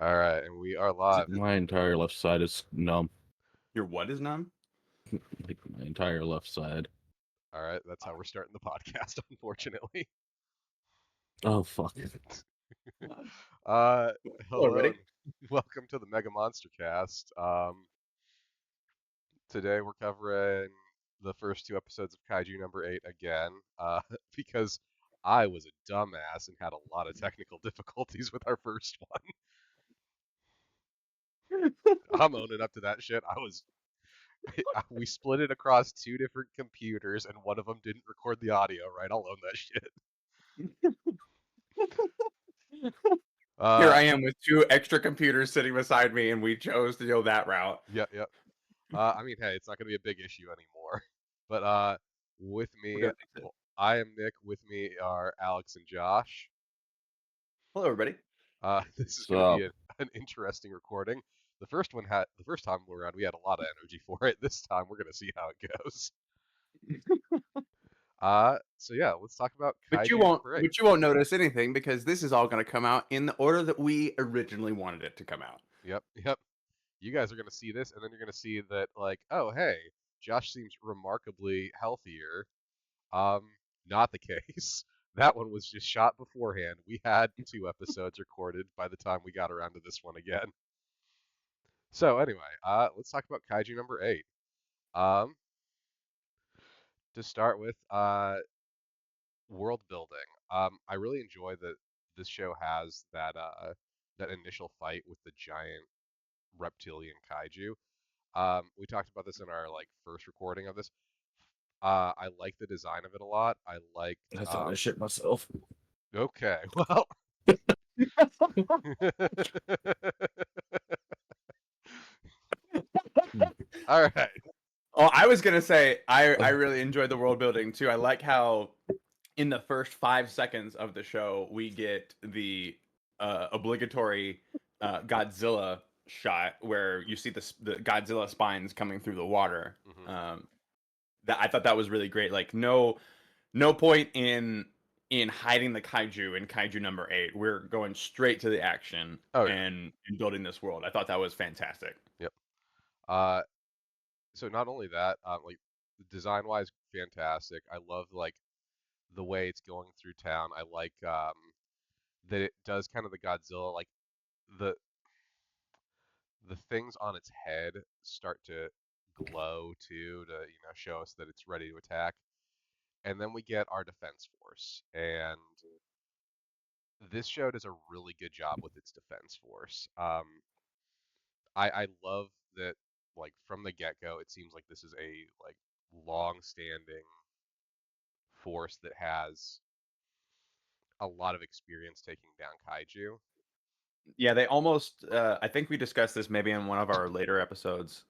All right, and we are live. My entire left side is numb. Your what is numb? Like my entire left side. All right, that's how we're starting the podcast, unfortunately. Oh fuck. Uh, Hello, hello, ready? and welcome to the MegaMonsterCast. Today we're covering the first two episodes of Kaiju number 8 again, because I was a dumbass and had a lot of technical difficulties with our first one. I'm owning up to that shit. We split it across two different computers, and one of them didn't record the audio right. I'll own that shit. Here I am with two extra computers sitting beside me, and we chose to go that route. Yep. I mean, hey, it's not going to be a big issue anymore. But with We're me, gonna fix it. well, I am Nick. With me are Alex and Josh. Hello, everybody. This is So going to be an interesting recording. The first time around, we had a lot of energy for it. This time, we're going to see how it goes. So yeah, let's talk about But you Kaiju won't. number 8. But you won't notice anything because this is all going to come out in the order that we originally wanted it to come out. Yep. You guys are going to see this, and then you're going to see that, like, oh, hey, Josh seems remarkably healthier. Not the case. That one was just shot beforehand. We had 2 episodes recorded by the time we got around to this one again. So anyway, let's talk about Kaiju number 8. Um, to start with, world building. I really enjoy that this show has that initial fight with the giant reptilian kaiju. We talked about this in our first recording of this. I like the design of it a lot. I liked. I thought I shit myself. Okay, well. All right. Oh, I was gonna say I really enjoyed the world building too. I like how in the first 5 seconds of the show we get the obligatory Godzilla shot where you see the Godzilla spines coming through the water. Mm-hmm. That I thought that was really great. Like no point in hiding the kaiju in Kaiju number 8. We're going straight to the action Oh yeah. and building this world. I thought that was fantastic. Yep. So not only that, design-wise, fantastic. I love the way it's going through town. I like that it does kind of the Godzilla, like the the things on its head start to glow too, to show us that it's ready to attack. And then we get our defense force, and this show does a really good job with its defense force. I love that, like, from the get-go, it seems like this is a long-standing force that has a lot of experience taking down kaiju. Yeah, they almost I think we discussed this maybe in one of our later episodes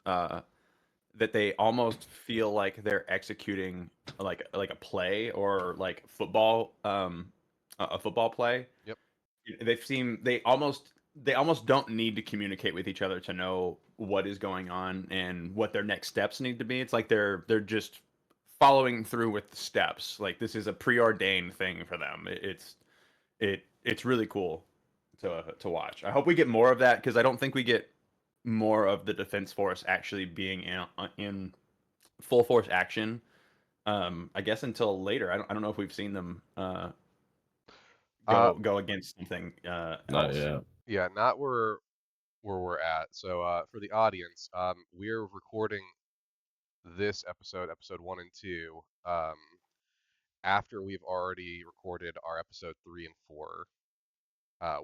that they almost feel like they're executing like a play or like football a football play. Yep. They almost don't need to communicate with each other to know what is going on and what their next steps need to be. It's like they're just following through with the steps. Like this is a preordained thing for them. It's really cool to watch. I hope we get more of that because I don't think we get more of the defense force actually being in full force action. I guess until later. I don't know if we've seen them go against something Not else. yet. Yeah, not where we're at. So for the audience, we're recording this episode 1 and 2, after we've already recorded our episode 3 and 4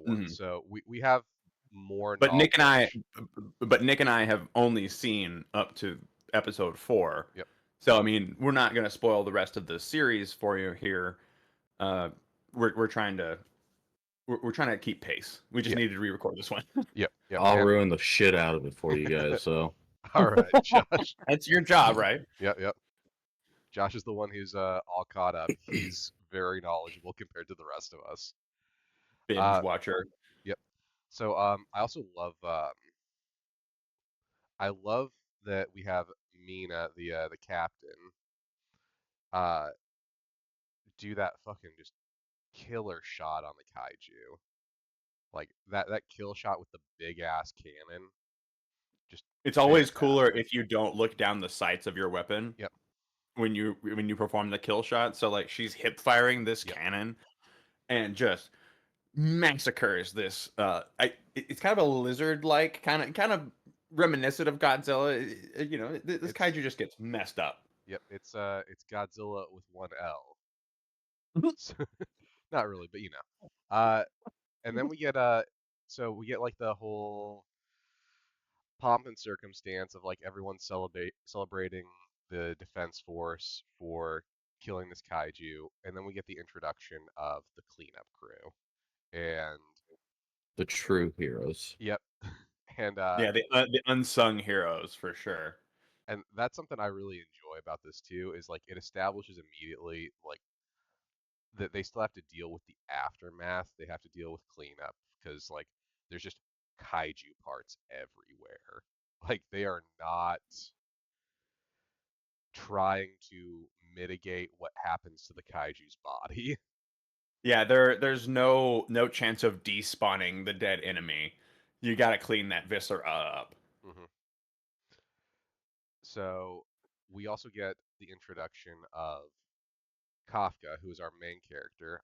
one. Mhm. So we have more But Nick and I, knowledge. but Nick and I have only seen up to episode 4. Yep. So I mean, we're not going to spoil the rest of the series for you here. Uh, we're trying to we're trying to keep pace. We just Yeah. needed to re-record this one. Yep. I'll And ruin the shit out of it for you guys. So all right, Josh. That's your job, right? Yep. Josh is the one who's all caught up. He's very knowledgeable compared to the rest of us. Binge watcher. Yep. So I also love that we have Mina, the captain, uh do that fucking just killer shot on the kaiju. Like that kill shot with the big ass cannon, just It's always cooler fantastic. if you don't look down the sights of your weapon Yep, when you perform the kill shot. So like she's hip firing this yep. cannon and just massacres this. It's kind of a lizard like kind of reminiscent of Godzilla. You know, this It's kaiju just gets messed up. yep. It's Godzilla with one L. So, not really, but you know. And then we get so we get like the whole pomp and circumstance of like everyone celebrating the defense force for killing this kaiju, and then we get the introduction of the cleanup crew. And The true heroes. yep, and Yeah, the unsung heroes for sure. that's something I really enjoy about this too, is like it establishes immediately like that they still have to deal with the aftermath. They have to deal with cleanup because like there's just kaiju parts everywhere. Like they are not trying to mitigate what happens to the kaiju's body. Yeah, there's no chance of despawning the dead enemy. You got to clean that viscera up. hmm So we also get the introduction of Kafka, who is our main character.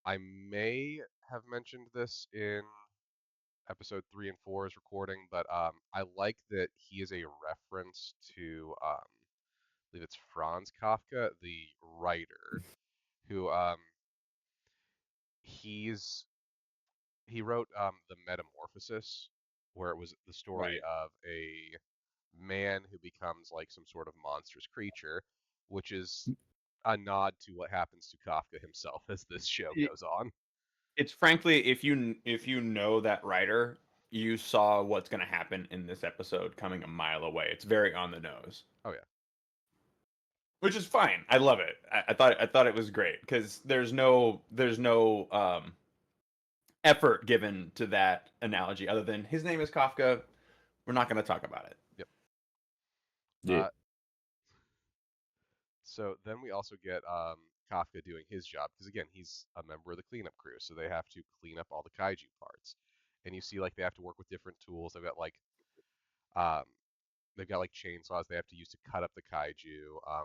I may have mentioned this in episode 3 and 4's recording, but I like that he is a reference to I believe it's Franz Kafka, the writer, who he's he wrote the Metamorphosis, where it was the story Right. of a man who becomes like some sort of monstrous creature, which is a nod to what happens to Kafka himself as this show goes on. It's frankly, if you know that writer, you saw what's going to happen in this episode coming a mile away. It's very on the nose, Oh yeah. which is fine. I love it. I thought it was great because there's no effort given to that analogy other than his name is Kafka. We're not going to talk about it. Yep. Yeah. Uh, so then we also get Kafka doing his job because again he's a member of the cleanup crew, so they have to clean up all the kaiju parts, and you see like they have to work with different tools. Um, they've got like chainsaws they have to use to cut up the kaiju. I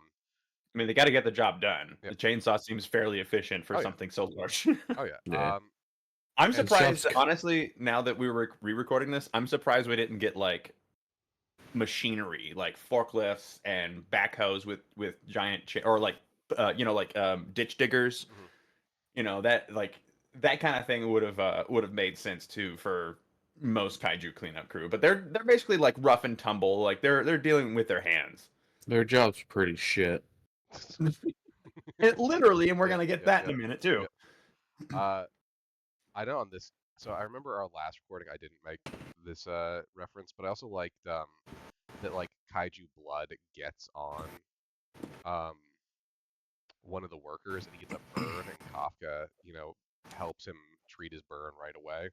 mean, they got to get the job done. Yep. The chainsaw seems fairly efficient for Oh yeah. something so large. Oh yeah. Yeah. I'm And surprised, honestly, now that we were re-recording this, I'm surprised we didn't get like machinery, like forklifts and backhoes with giant or like ditch diggers. mhm. You know that like that kind of thing would have made sense too for most kaiju cleanup crew. But they're basically like rough and tumble, like they're dealing with their hands. Their job's pretty shit. It literally, and we're Yep. gonna get Yep. that in Yep. a minute too. Yep. Uh, I know on this. So I remember our last recording. I didn't make this reference, but I also liked that like kaiju blood gets on um one of the workers and he gets a burn, and Kafka, helps him treat his burn right away.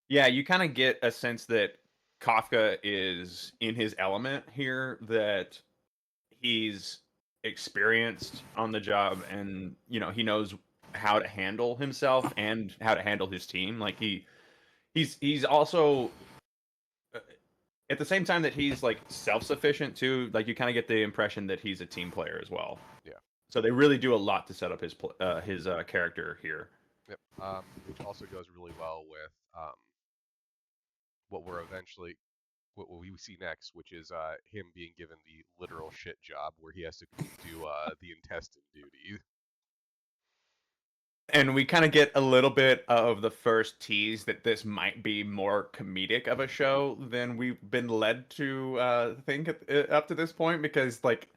Yeah, you kind of get a sense that Kafka is in his element here, that he's experienced on the job and he knows how to handle himself and how to handle his team. Like he's also at the same time that he's like self-sufficient too, like you kind of get the impression that he's a team player as well. Yeah. So they really do a lot to set up his character here. Yep. Which also goes really well with what we're eventually what we see next, which is him being given the literal shit job where he has to do the intestine duty. And we kind of get a little bit of the first tease that this might be more comedic of a show than we've been led to think up to this point, because like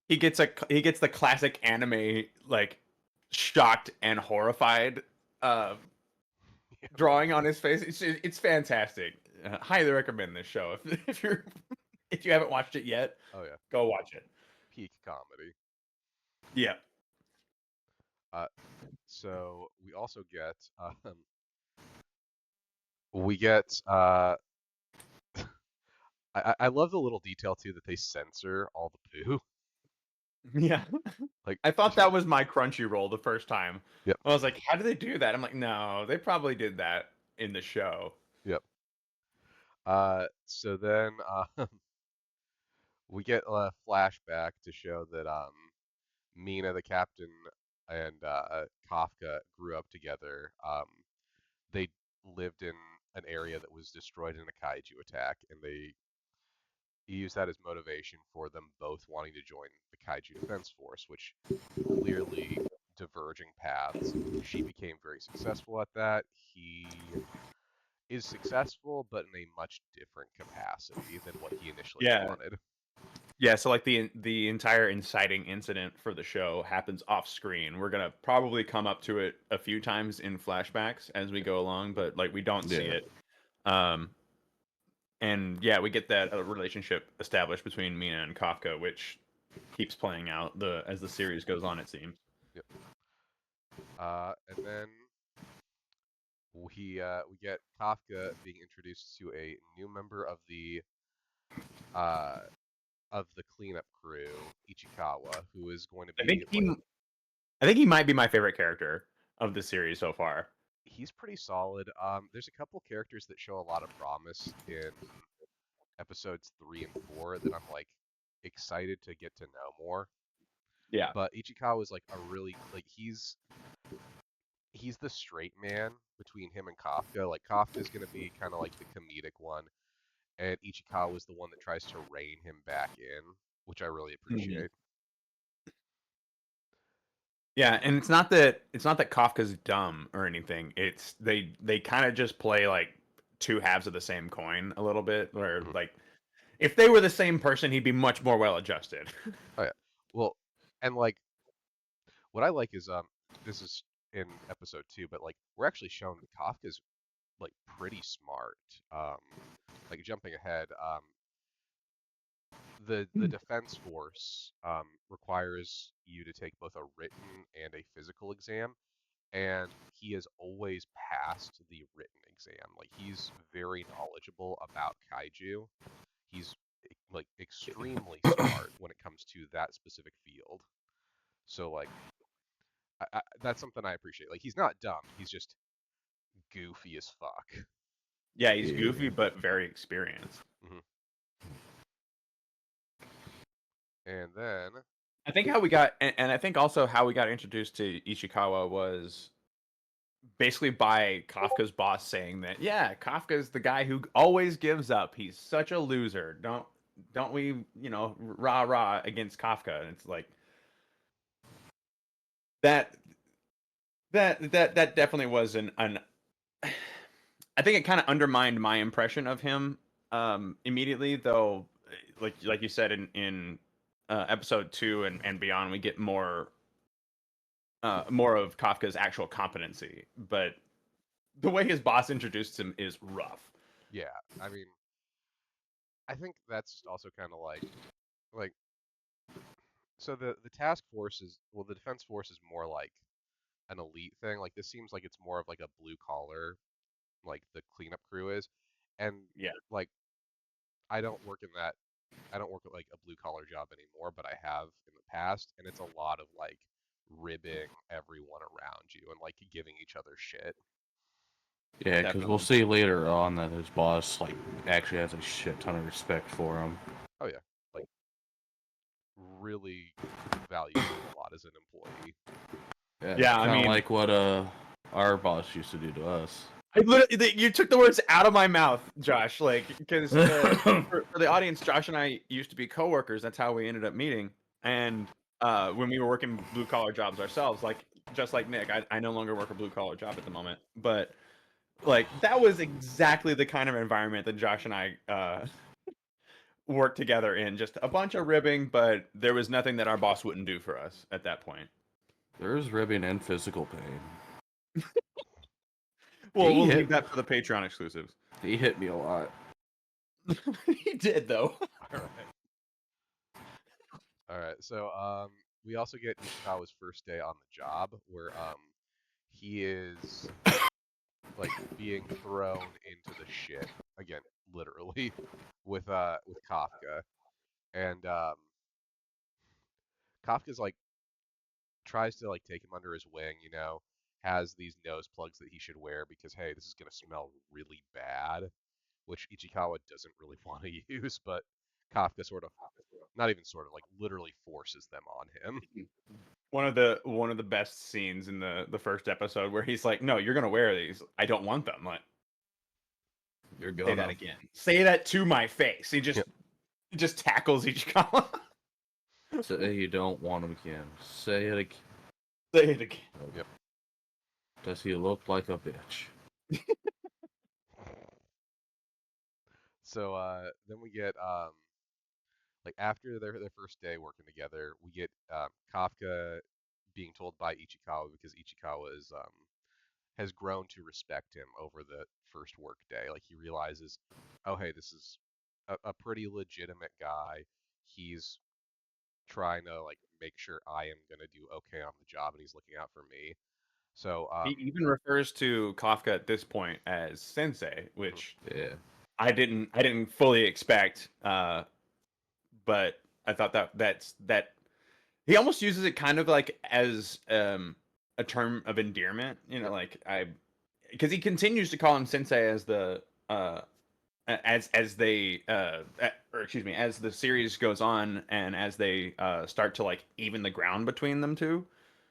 he gets the classic anime like shocked and horrified uh, drawing on his face. It's fantastic. Highly recommend this show if you haven't watched it yet. Oh yeah, Go watch it. peak comedy. Yeah. Uh, so we also get we get I love the little detail too that they censor all the poo. Yeah. Like, I thought that was my Crunchyroll the first time. yep, I was like, how do they do that? I'm like, no, they probably did that in the show. yep. So then we get a flashback to show that Mina, the captain, and Kafka grew up together. They lived in an area that was destroyed in a kaiju attack, and they used that as motivation for them both wanting to join the Kaiju Defense Force, which clearly diverging paths. She became very successful at that. He is successful, but in a much different capacity than what he initially Yeah. wanted. Yeah, so like the entire inciting incident for the show happens off screen. We're gonna probably come up to it a few times in flashbacks as we go along, but like we don't see Yeah. it. Um, and yeah, we get that relationship established between Mina and Kafka, which keeps playing out as the series goes on. It seems. Yep. And then we get Kafka being introduced to a new member uh, of the cleanup crew, Ichikawa, who is going to I be think like I think he might be my favorite character of the series so far. he's pretty solid. There's a couple characters that show a lot of promise in episodes 3 and 4 that I'm like excited to get to know more. Yeah. But Ichikawa is like a really like he's the straight man between him and Kafka. Like Kafka's gonna be kind of like the comedic one, and Ichikawa is the one that tries to rein him back in, which I really Mhm. appreciate. Yeah, and it's not that Kafka's dumb or anything. It's they kind of just play like two halves of the same coin a little bit. Where Mhm. like if they were the same person, he'd be much more well adjusted. Oh yeah. Well, and like what I like is this is in episode 2, but like we're actually shown that Kafka's like pretty smart. Um, like jumping ahead, the defense force requires you to take both a written and a physical exam, and he has always passed the written exam. Like he's very knowledgeable about kaiju. He's like extremely smart when it comes to that specific field. So like that's something I appreciate. Like he's not dumb. He's just goofy as fuck. Yeah, he's Yeah. goofy but very experienced. Hmm. And then I think how we got, and I think also how we got introduced to Ichikawa was basically by Kafka's boss saying that, yeah, Kafka's the guy who always gives up. He's such a loser. Don't we, rah rah against Kafka? And it's like that that definitely was an I think it kind of undermined my impression of him immediately, though. Like you said in episode 2 and beyond, we get more of Kafka's actual competency. But the way his boss introduced him is rough. yeah, I mean, I think that's just also kind of like so the task force is well, the defense force is more like an elite thing. Like this seems like it's more of like a blue collar, like the cleanup crew is, and Yeah, like I don't work in that. I don't work at like a blue collar job anymore, but I have in the past, and it's a lot of like ribbing everyone around you and like giving each other shit. Yeah, because we'll definitely. see later on that his boss like actually has a shit ton of respect for him. Oh yeah, like really values him a lot as an employee. Yeah, Yeah, I kind of mean, like what our boss used to do to us. you took the words out of my mouth, Josh. Like, because for the audience, Josh and I used to be coworkers. That's how we ended up meeting. And when we were working blue collar jobs ourselves, like just like Nick, I no longer work a blue collar job at the moment. But like that was exactly the kind of environment that Josh and I worked together in. Just a bunch of ribbing, but there was nothing that our boss wouldn't do for us at that point. There's ribbing and physical pain. Well, we'll leave that for the Patreon exclusives. He hit me a lot. He did though. All right. All right. So we also get Ishikawa's first day on the job where he is like being thrown into the shit again, literally, with Kafka. And Kafka's like tries to like take him under his wing, has these nose plugs that he should wear because hey, this is gonna smell really bad, which Ichikawa doesn't really want to use, but Kafka sort of, not even sort of, like literally forces them on him. One of the best scenes in the first episode where he's like, "No, you're gonna wear these. I don't want them." Like, You're say that gonna. again. Say that to my face. Yep. He just tackles Ichikawa. Say you don't want him again. Say it again. Say it again. Yep. Does he look like a bitch? So then we get like after their first day working together, we get Kafka being told by Ichikawa because Ichikawa is has grown to respect him over the first work day. Like he realizes, oh hey, this is a pretty legitimate guy. He's trying to like make sure I am gonna do okay on the job, and he's looking out for me. So He even refers to Kafka at this point as sensei, mhm. which Yeah. I didn't fully expect. But I thought that he almost uses it kind of like as a term of endearment, Yep. like because he continues to call him sensei as the as they or excuse me, as the series goes on and as they start to like even the ground between them two.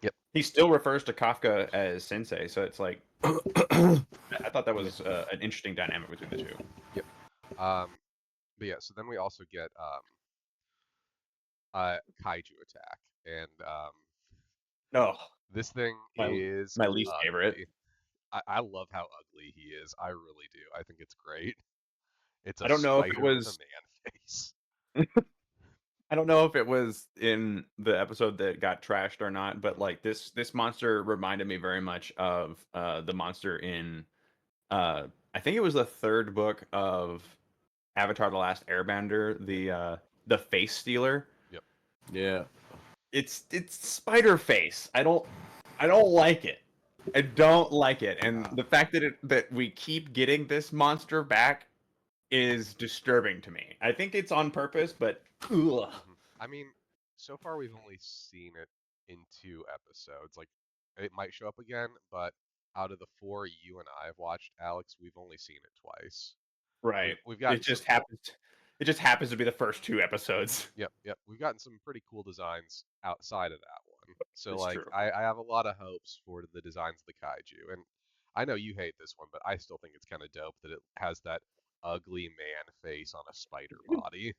Yep. He still refers to Kafka as sensei, so it's like I thought that was an interesting dynamic between the two. Yep. But yeah, so then we also get a kaiju attack, and No, this thing my is my least favorite. ugly. I love how ugly he is. I really do. I think it's great. It's a I don't know if it spider with a was man face. I don't know if it was in the episode that got trashed or not, but like this monster reminded me very much of the monster in I think it was the third book of Avatar: The Last Airbender, the face stealer. Yep. Yeah. It's spider face. I don't like it. I don't like it. And the fact that we keep getting this monster back is disturbing to me. I think it's on purpose, but ugh. I mean, so far we've only seen it in 2 episodes. Like, it might show up again, but out of the 4 you and I have watched, Alex, we've only seen it twice. Right. We've gotten some It just happens to be the first 2 episodes. Yep. We've gotten some pretty cool designs outside of that one. So It's like true. I have a lot of hopes for the designs of the kaiju. And I know you hate this one, but I still think it's kind of dope that it has that ugly man face on a spider body.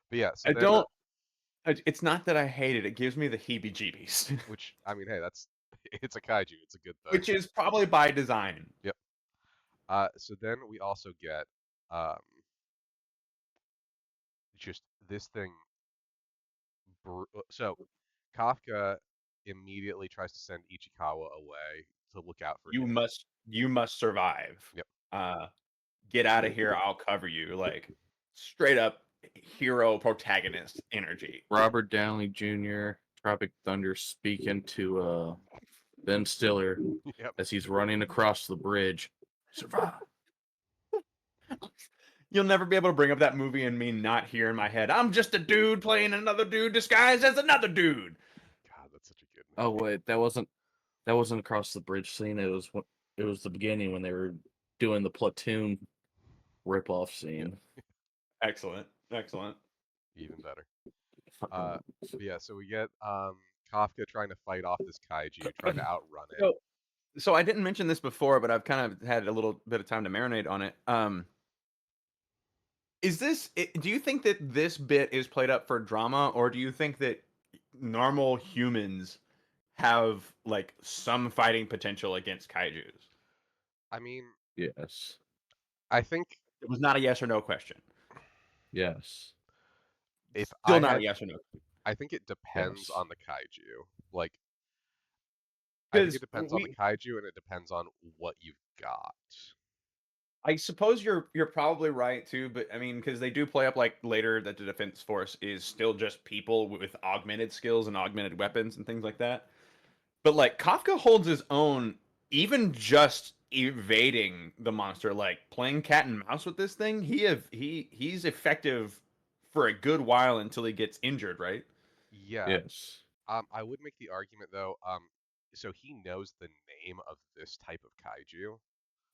But yeah, so I then don't it's not that I hate it. It gives me the heebie-jeebies, which I mean, hey, that's it's a kaiju, it's a good thing. which is probably by design. Yep. So then we also get um just this thing so Kafka immediately tries to send Ichikawa away to look out for him. You must survive. Yep. Uh get out of here, I'll cover you. Like straight up hero protagonist energy. Robert Downey Jr., Tropic Thunder speaking to Ben Stiller Yep. as he's running across the bridge. Survive. You'll never be able to bring up that movie and me not hear in my head, I'm just a dude playing another dude disguised as another dude. God, that's such a good Oh movie. wait, that wasn't across the bridge scene. It was the beginning when they were doing the platoon ripoff scene. Excellent. Excellent. Even better. But yeah, so we get Kafka trying to fight off this kaiju, trying to outrun it. So I didn't mention this before, but I've kind of had a little bit of time to marinate on it. Do you think that this bit is played up for drama, or do you think that normal humans have like some fighting potential against kaijus? I mean, Yes. I think It was not a yes or no question. Yes. if Still I not a had, yes or no. I think it depends Yes. on the kaiju. Like, I think it Because depends on the kaiju, and it depends on what you've got. I suppose you're probably right too, but I mean, because they do play up like later that the defense force is still just people with augmented skills and augmented weapons and things like that. But like Kafka holds his own, even just evading the monster, like playing cat and mouse with this thing. He's effective for a good while until he gets injured, right? Yeah. Yes. I would make the argument though. So he knows the name of this type of kaiju,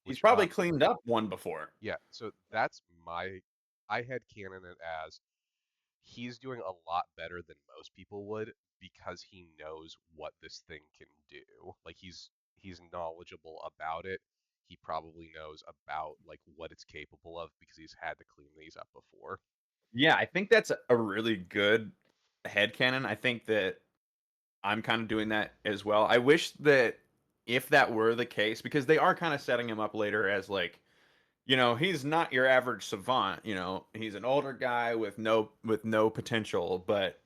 He's which probably cleaned up one before. yeah. So that's I had canon it as he's doing a lot better than most people would because he knows what this thing can do. Like he's knowledgeable about it. He probably knows about like what it's capable of because he's had to clean these up before. Yeah, I think that's a really good headcanon. I think that I'm kind of doing that as well. I wish that if that were the case, because they are kind of setting him up later as like, he's not your average savant. He's an older guy with no potential, but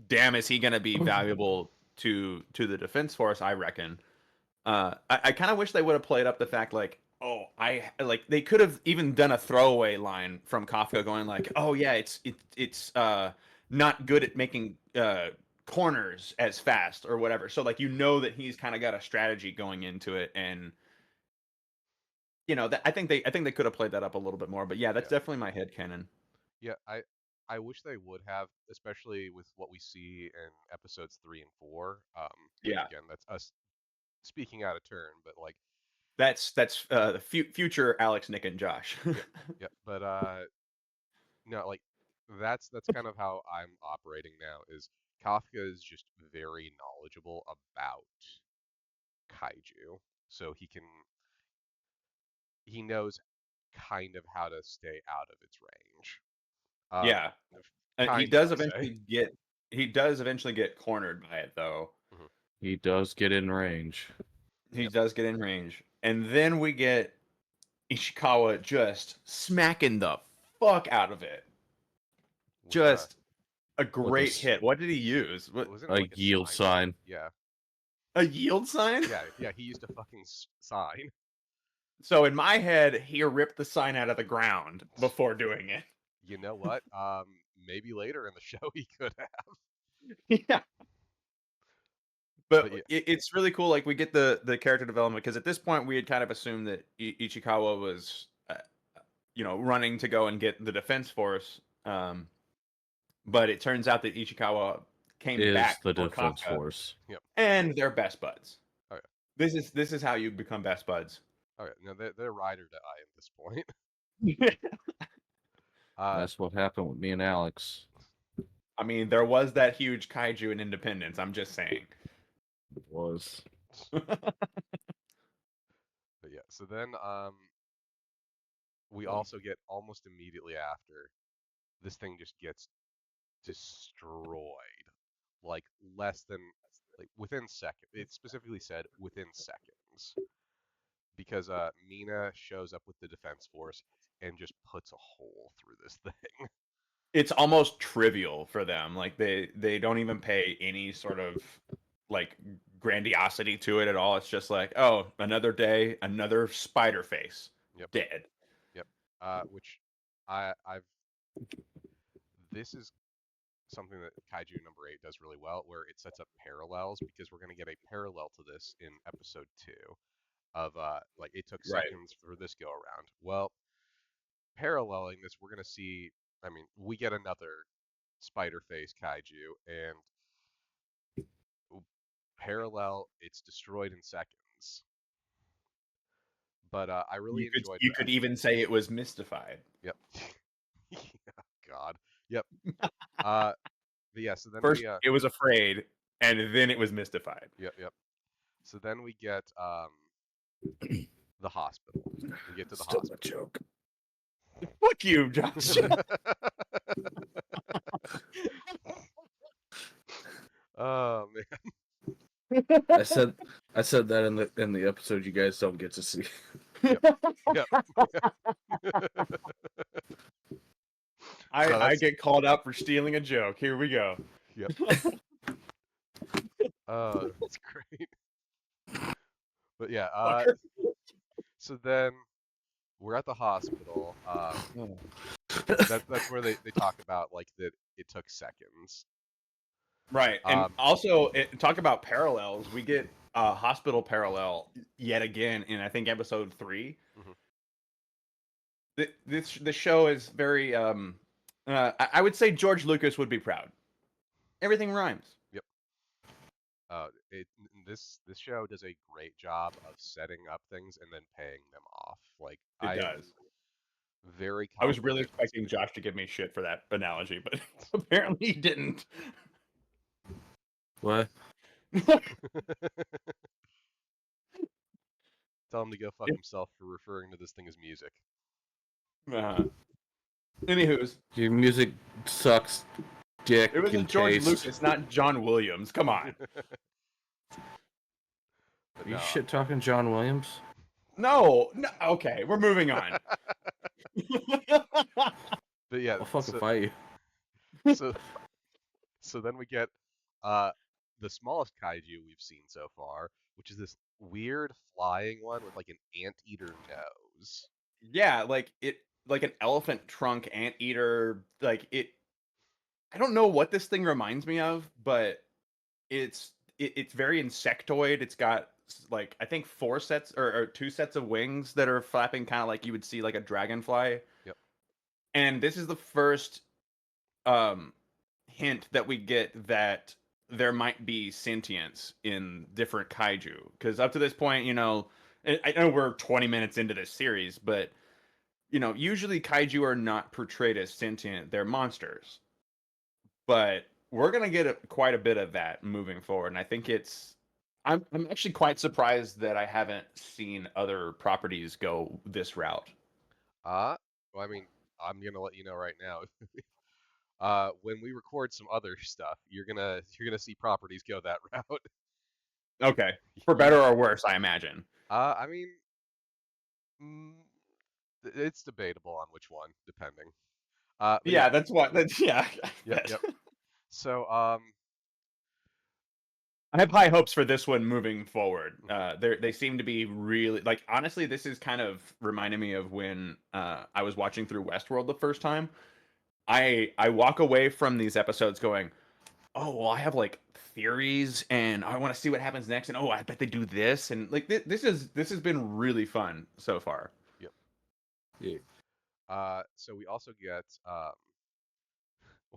damn, is he going to be valuable to the defense force? I reckon. I kind of wish they would have played up the fact like, oh, I like they could have even done a throwaway line from Kafka going like, oh yeah, it's not good at making corners as fast or whatever. So like that he's kind of got a strategy going into it, and I think they could have played that up a little bit more. But yeah, that's Yeah. definitely my headcanon. Yeah, I wish they would have, especially with what we see in episodes 3 and 4. And Yeah, again, that's us speaking out of turn, but like, that's the future Alex, Nick, and Josh. yeah, yeah. But no, like that's kind of how I'm operating now. Is Kafka is just very knowledgeable about kaiju, so he knows kind of how to stay out of its range. Um, Yeah, he kind of, does I say. eventually get cornered by it though. Mhm. He does get in range. He Yep. does get in range. And then we get Ishikawa just smacking the fuck out of it. With Just a With a, great hit. What did he use? wasn't it a like a yield sign. Yeah, A yield sign? yeah. He used a fucking sign. So in my head, he ripped the sign out of the ground before doing it. You know what? Maybe later in the show he could have. Yeah. But But yeah, it's really cool. Like we get the character development because at this point we had kind of assumed that Ichikawa was, running to go and get the defense force. But it turns out that Ichikawa came Is back the for defense Kafka, force. yep. and they're best buds. Okay, This is how you become best buds. okay. No, they're ride or die at this point. That's what happened with me and Alex. I mean, there was that huge kaiju in Independence. I'm just saying. It was. But yeah. So then, we also get almost immediately after this thing just gets destroyed, like less than like within seconds. It specifically said within seconds because Mina shows up with the defense force and just puts a hole through this thing. It's almost trivial for them. Like they don't even pay any sort of like grandiosity to it at all. It's just like, oh, another day, another spider face Yep, dead. yep. Which I've this is something that Kaiju number 8 does really well, where it sets up parallels because we're going to get a parallel to this in episode 2 of like it took Right. seconds for this go around. Well, paralleling this, we're going to see. I mean, we get another spider face Kaiju, and parallel, it's destroyed in seconds. But I really You could enjoyed you that. could even say it was mystified. Yep. Yeah, God. Yep. Uh, but yeah. So then First we it was afraid, and then it was mystified. Yep, yep. So then we get the hospital. We get to the Still a hospital. joke. Fuck you, Josh. Oh man. I said that in the episode you guys don't get to see. Yep. Yep. No, I that's get called out for stealing a joke. Here we go. yep. That's great. But yeah, Fucker. so then we're at the hospital. That's where they talk about like that it took seconds. Right, and Um, also talk about parallels. We get a hospital parallel yet again in I think episode 3. mhm. The show is very I would say George Lucas would be proud. Everything rhymes. Yep. This show does a great job of setting up things and then paying them off. Like It I am does. very I was really confident. expecting Josh to give me shit for that analogy, but apparently he didn't. What? Tell him to go fuck himself for referring to this thing as music. Anywho's, Your music sucks, dick, it was and George taste. Lucas, not John Williams. Come on. But Are you no, shit talking John Williams? No. Okay, we're moving on. but yeah, I'll fucking fight you. so so then we get the smallest kaiju we've seen so far, which is this weird flying one with like an anteater nose. Yeah, like an elephant trunk anteater. I don't know what this thing reminds me of, but it's very insectoid. It's got like I think four sets or two sets of wings that are flapping kind of like you would see like a dragonfly. Yep. And this is the first um hint that we get that there might be sentience in different kaiju, because up to this point, I know we're 20 minutes into this series, but usually kaiju are not portrayed as sentient, they're monsters. But we're gonna get quite a bit of that moving forward, and I think I'm actually quite surprised that I haven't seen other properties go this route. Well, I mean, I'm gonna let you know right now. When we record some other stuff, you're gonna see properties go that route. Okay, for better or worse, I imagine. I mean, mm, it's debatable on which one, depending. But yeah, Yeah, that's what. That's yeah. yep, yep. So, I have high hopes for this one moving forward. mhm. They seem to be really like honestly. This is kind of reminding me of when I was watching through Westworld the first time. I walk away from these episodes going, oh well, I have like theories and I want to see what happens next, and oh, I bet they do this, and like this has been really fun so far. Yep. Yeah. So we also get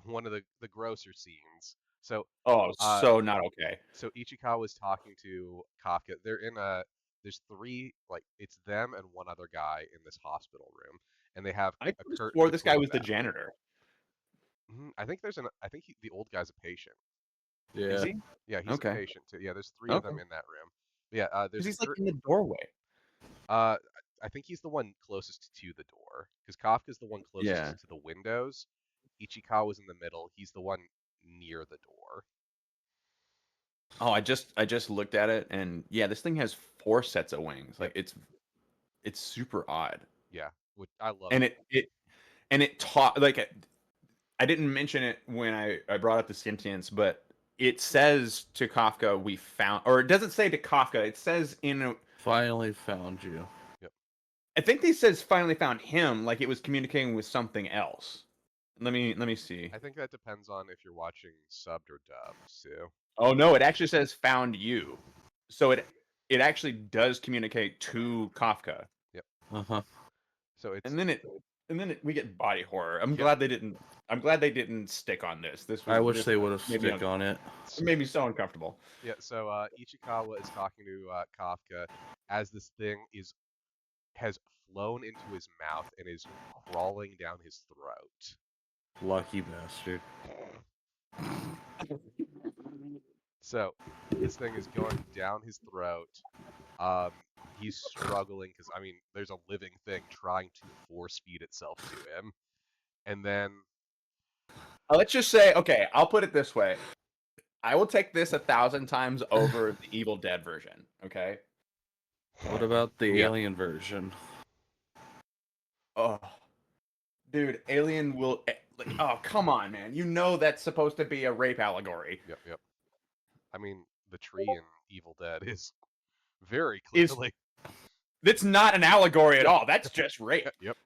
one of the grosser scenes. So, Oh, uh, so not okay. so Ichikawa was talking to Kafka. There's three, like it's them and one other guy in this hospital room, and they have I a could curtain swore this guy between was the them. janitor. I think the old guy's a patient. Is Yeah. he? Yeah, he's a Okay. patient too. Yeah, there's three of Okay. them in that room. But yeah, Because there's a he's like in curtain. the doorway. Uh, I think he's the one closest to the door because Kafka's the one Yeah. closest to the windows. Ichikawa's in the middle. He's the one near the door. Oh, I just looked at it, and yeah, this thing has four sets of wings. Yep. Like it's super odd, Yeah, which I love and it. it taught like I didn't mention it when I brought up the sentience, but it says to Kafka, "We found," or it doesn't say to Kafka. It says Finally found you. Yep. I think they says finally found him, like it was communicating with something else. Let me see. I think that depends on if you're watching subbed or dubbed too. Oh no, it actually says found you. So it actually does communicate to Kafka. Yep. Uh-huh. So it's And then we get body horror. I'm yep. glad they didn't. I'm glad they didn't stick on this. I wish This they would have made me stick on it. it made me so uncomfortable. Yeah. So Ichikawa is talking to Kafka as this thing has flown into his mouth and is crawling down his throat. Lucky bastard. So this thing is going down his throat. Um, he's struggling because I mean, there's a living thing trying to force feed itself to him, and then Let's just say, okay, I'll put it this way. I will take this 1,000 times over the Evil Dead version. Okay. What about the Yeah. alien version? Oh, dude, Alien will. Oh, come on, man. You know that's supposed to be a rape allegory. Yep, yep. I mean, the tree in Evil Dead is very Is clearly. It's not an allegory at all. That's just rape. Yep.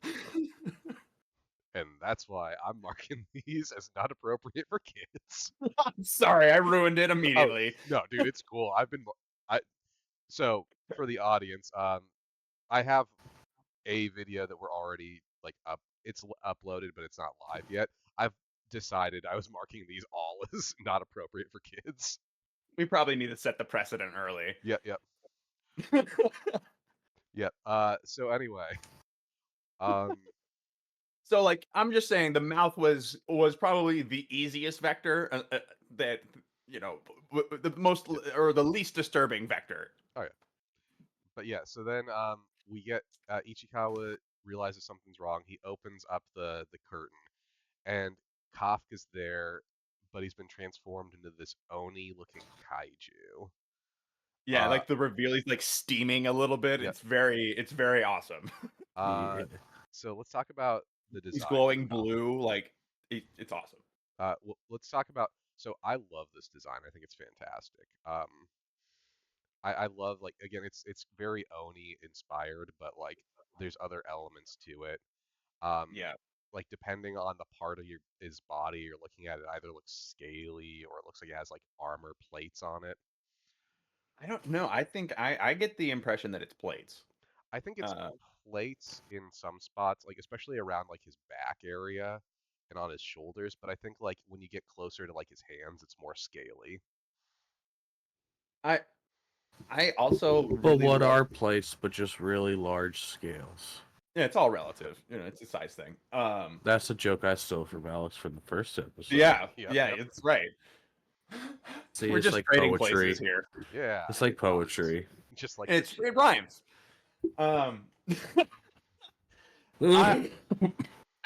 And that's why I'm marking these as not appropriate for kids. I'm sorry, I ruined it immediately. No, dude, it's cool. So for the audience, I have a video that we're already like up. It's uploaded, but it's not live yet. I've decided I was marking these all was not appropriate for kids. We probably need to set the precedent early. Yep. So anyway, um, So like I'm just saying the mouth was probably the easiest vector that the most or the least disturbing vector. oh yeah, but yeah. So then we get Ichikawa realizes something's wrong. He opens up the curtain, and Kafka's there, but he's been transformed into this Oni-looking kaiju. Yeah, like the reveal, he's like steaming a little bit. Yeah. It's very awesome. Yeah. So let's talk about the design. He's glowing blue, like it's awesome. Let's talk about. So I love this design. I think it's fantastic. I love, like, again, it's very Oni inspired, but like there's other elements to it. Yeah. Like depending on the part of his body you're looking at, it either looks scaly or it looks like it has like armor plates on it. I don't know. I think I get the impression that it's plates. I think it's plates in some spots, like especially around like his back area and on his shoulders, but I think like when you get closer to like his hands, it's more scaly. I also But really what love, are plates but just really large scales? yeah, it's all relative. It's a size thing. That's a joke I stole from Alex from the first episode. Yeah, Yep. it's right. See, We're it's just like trading poetry. places here. Yeah. It's like poetry. Just like It rhymes. I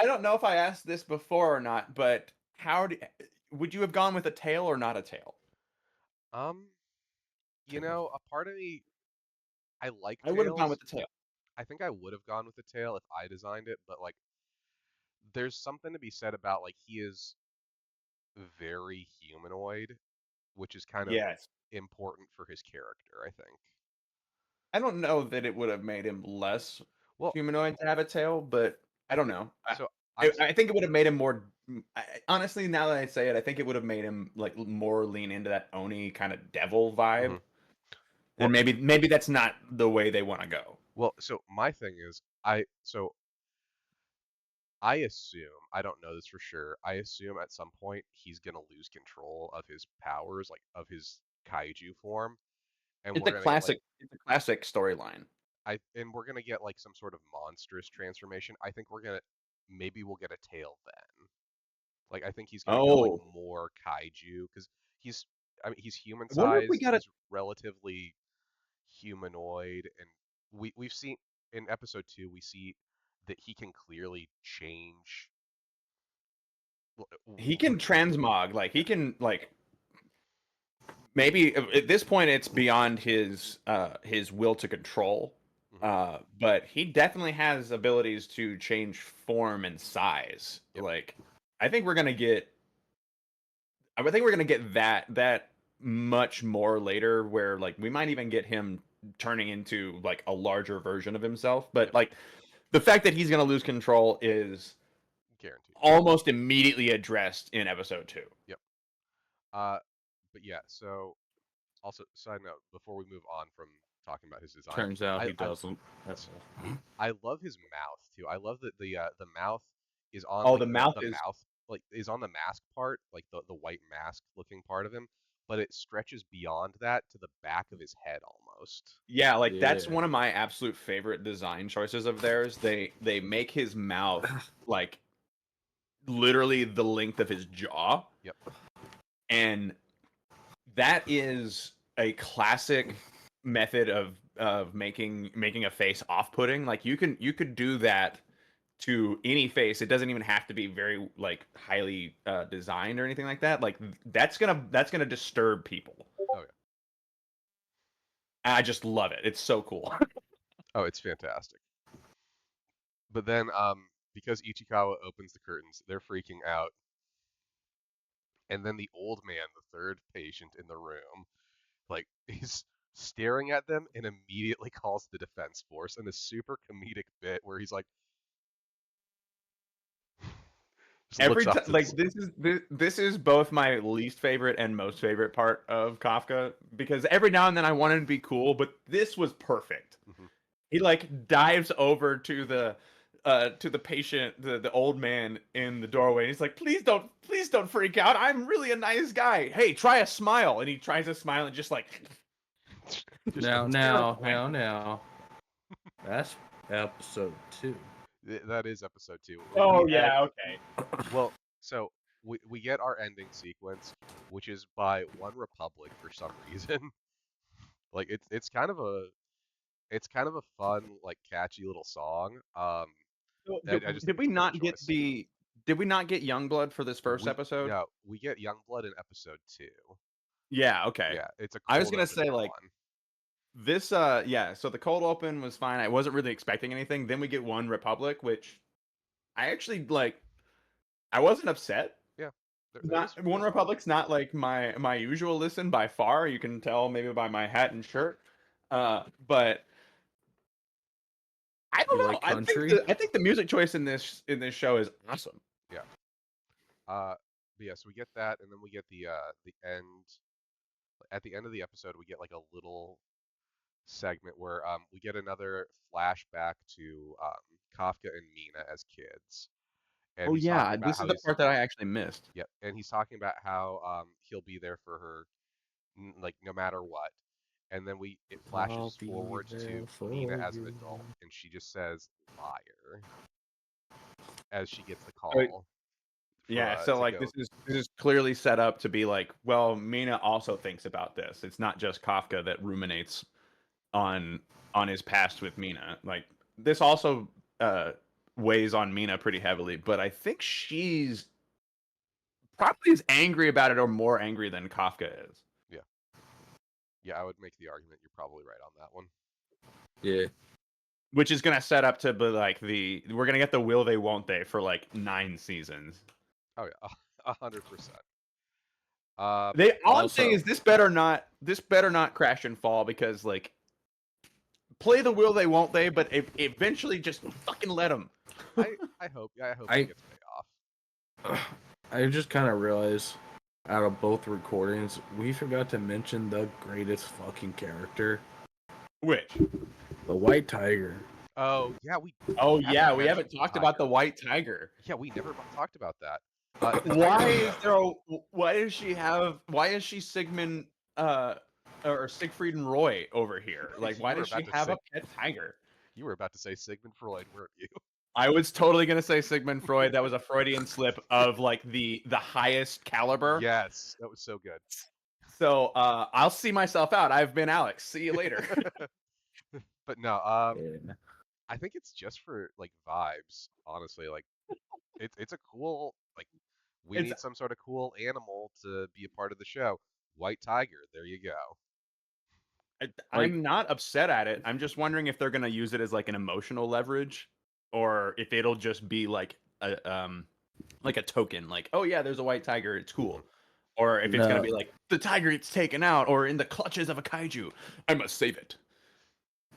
don't know if I asked this before or not, but would you have gone with a tail or not a tail? a part of me, I like I would have gone tails. with the tail. I think I would have gone with the tail if I designed it, but like there's something to be said about like he is very humanoid, which is kind of Yes. important for his character, I think. I don't know that it would have made him less Well, humanoid to have a tail, but I don't know. so I think it would have made him more. Honestly, now that I say it, I think it would have made him like more lean into that Oni kind of devil vibe. Mhm. And maybe that's not the way they want to go. Well, so my thing is, I assume, I don't know this for sure, I assume at some point he's gonna lose control of his powers, like of his kaiju form, and It's we're a gonna get like classic storyline. we're gonna get like some sort of monstrous transformation. I think maybe we'll get a tail then. Like I think he's gonna go like Oh, more kaiju because he's, I mean, he's human I wonder if we sized, got a. he's relatively humanoid, and we've seen in episode 2 we see that he can clearly change. He can transmog, like he can like maybe at this point it's beyond his will to control. But he definitely has abilities to change form and size. Yep. Like I think we're gonna get that much more later, where like we might even get him turning into like a larger version of himself. But Yep. like the fact that he's gonna lose control is Guaranteed. almost immediately addressed in episode 2. Yep. But yeah, so also side note before we move on from talking about his design, Turns out he I doesn't. That's I love his mouth too. I love that the mouth is on Oh, like the mouth the is mouth like is on the mask part, like the white mask looking part of him, but it stretches beyond that to the back of his head almost. yeah, like that's Yeah. one of my absolute favorite design choices of theirs. They make his mouth like literally the length of his jaw. Yep. And that is a classic method of making a face off-putting. Like you could do that to any face. It doesn't even have to be very like highly designed or anything like that. Like that's gonna disturb people. Oh yeah. I just love it. It's so cool. Oh, it's fantastic. But then because Ichikawa opens the curtains, they're freaking out. And then the old man, the third patient in the room, like he's staring at them and immediately calls the defense force in a super comedic bit where he's like just Every looks up time, to like the this is both my least favorite and most favorite part of Kafka, because every now and then I want him to be cool, but this was perfect. Mhm. He like dives over to to the patient, the old man in the doorway. And he's like, please don't freak out. I'm really a nice guy. Hey, try a smile. And he tries a smile and just like Just Now. That's episode 2. that is episode 2. Oh We yeah, okay. well, so we get our ending sequence, which is by One Republic for some reason. Like it's kind of a fun, like catchy little song. So, I just did think we it's a great not get choice. did we not get Youngblood for this first episode? No, we get Youngblood in episode 2. Yeah, okay. Yeah, it's a I was cold gonna open say for like one. this yeah, so the cold open was fine. I wasn't really expecting anything. Then we get One Republic, which I actually like. I wasn't upset. Yeah, there was Not One fun. Republic's not like my usual listen by far. You can tell maybe by my hat and shirt. But I don't You know. like country? I think the music choice in this show is awesome. Yeah. But yeah, so we get that, and then we get the end. At the end of the episode, we get like a little segment where we get another flashback to Kafka and Mina as kids, and Oh he's talking yeah, about this is how the he's part that I actually missed. yeah, and he's talking about how he'll be there for her, like no matter what. And then it I'll flashes be forward there to for Mina as an you. adult, and she just says liar as she gets the Right. call for Yeah, so to like go. this is clearly set up to be like, well, Mina also thinks about this. It's not just Kafka that ruminates on his past with Mina. Like this also weighs on Mina pretty heavily, but I think she's probably as angry about it or more angry than Kafka is. Yeah, yeah, I would make the argument you're probably right on that one. Yeah. Which is gonna set up to be like we're gonna get the will they won't they for like 9 seasons. Oh yeah, 100%. All I'm Also- saying is this better not crash and fall because like play the will they won't they, but eventually just fucking let them. I hope it gets payoff. I just kind of realized out of both recordings, we forgot to mention the greatest fucking character, Which? the White Tiger. Oh yeah, we We haven't mentioned talked Tiger. about the White Tiger. Yeah, we never talked about that. Why is she Sigmund or Siegfried and Roy over here? Like why You were does she about to have say- a pet tiger? You were about to say Sigmund Freud, weren't you? I was totally gonna say Sigmund Freud. That was a Freudian slip of like the highest caliber. Yes, that was so good. So I'll see myself out. I've been Alex. See you later. But no, Yeah. I think it's just for like vibes, honestly. Like it's a cool like we It's- need some sort of cool animal to be a part of the show. White tiger, there you go. I'm not upset at it. I'm just wondering if they're gonna use it as like an emotional leverage, or if it'll just be like a token. Like, oh yeah, there's a white tiger. It's cool. Or if it's gonna No. be like the tiger gets taken out, or in the clutches of a kaiju, I must save it.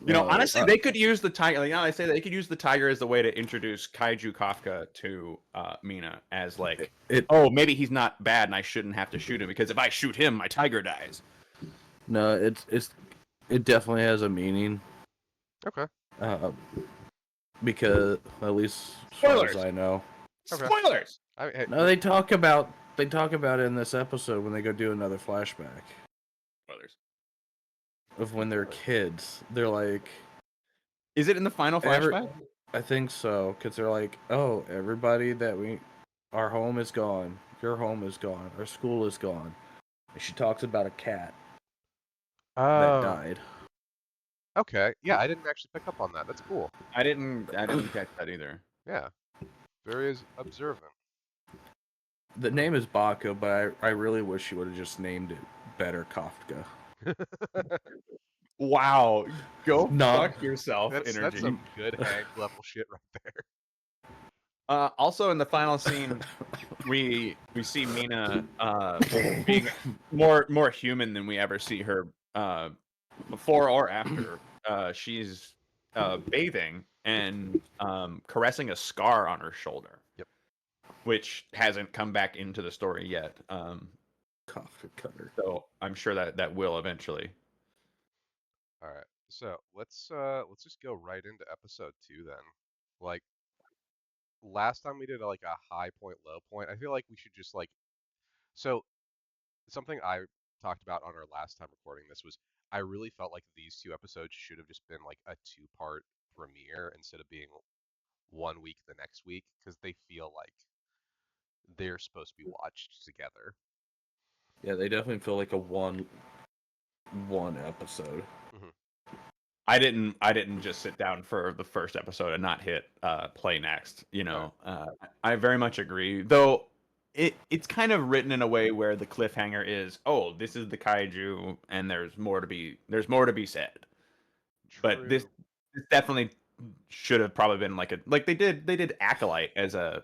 You know, No, honestly, they could use the tiger. Like, I say they could use the tiger as the way to introduce Kaiju Kafka to Mina as like, oh, maybe he's not bad, and I shouldn't have to shoot him because if I shoot him, my tiger dies. No, it definitely has a meaning. Okay. Because at least as far Spoilers. as I know. Okay. Spoilers. Hey, No, they talk about it in this episode when they go do another flashback Spoilers. of when they're kids. They're like, Is it in the final flashback? I think so, because they're like, oh, everybody our home is gone, your home is gone, our school is gone. And she talks about a cat that died. Okay. Yeah, I didn't actually pick up on that. That's cool. I didn't catch that either. Yeah. Very observant. The name is Baco, but I really wish she would have just named it better Kafka. Wow, go No. fuck yourself, That's energy. some good Hank level shit right there. Also, in the final scene, we see Mina being more human than we ever see her before or after. She's bathing and caressing a scar on her shoulder. Yep. Which hasn't come back into the story yet. Kafka cutter. So I'm sure that will eventually. All right. So let's just go right into episode 2 then. Like last time we did like a high point, low point. I feel like we should just like so something I talked about on our last time recording this was I really felt like these two episodes should have just been like a two-part premiere instead of being one week the next week because they feel like they're supposed to be watched together. Yeah, they definitely feel like a one episode. Hmm. I didn't just sit down for the first episode and not hit play next. You All right. know, I very much agree. Though it's kind of written in a way where the cliffhanger is, oh, this is the kaiju, and there's more to be said. But True. this definitely should have probably been like they did Acolyte as a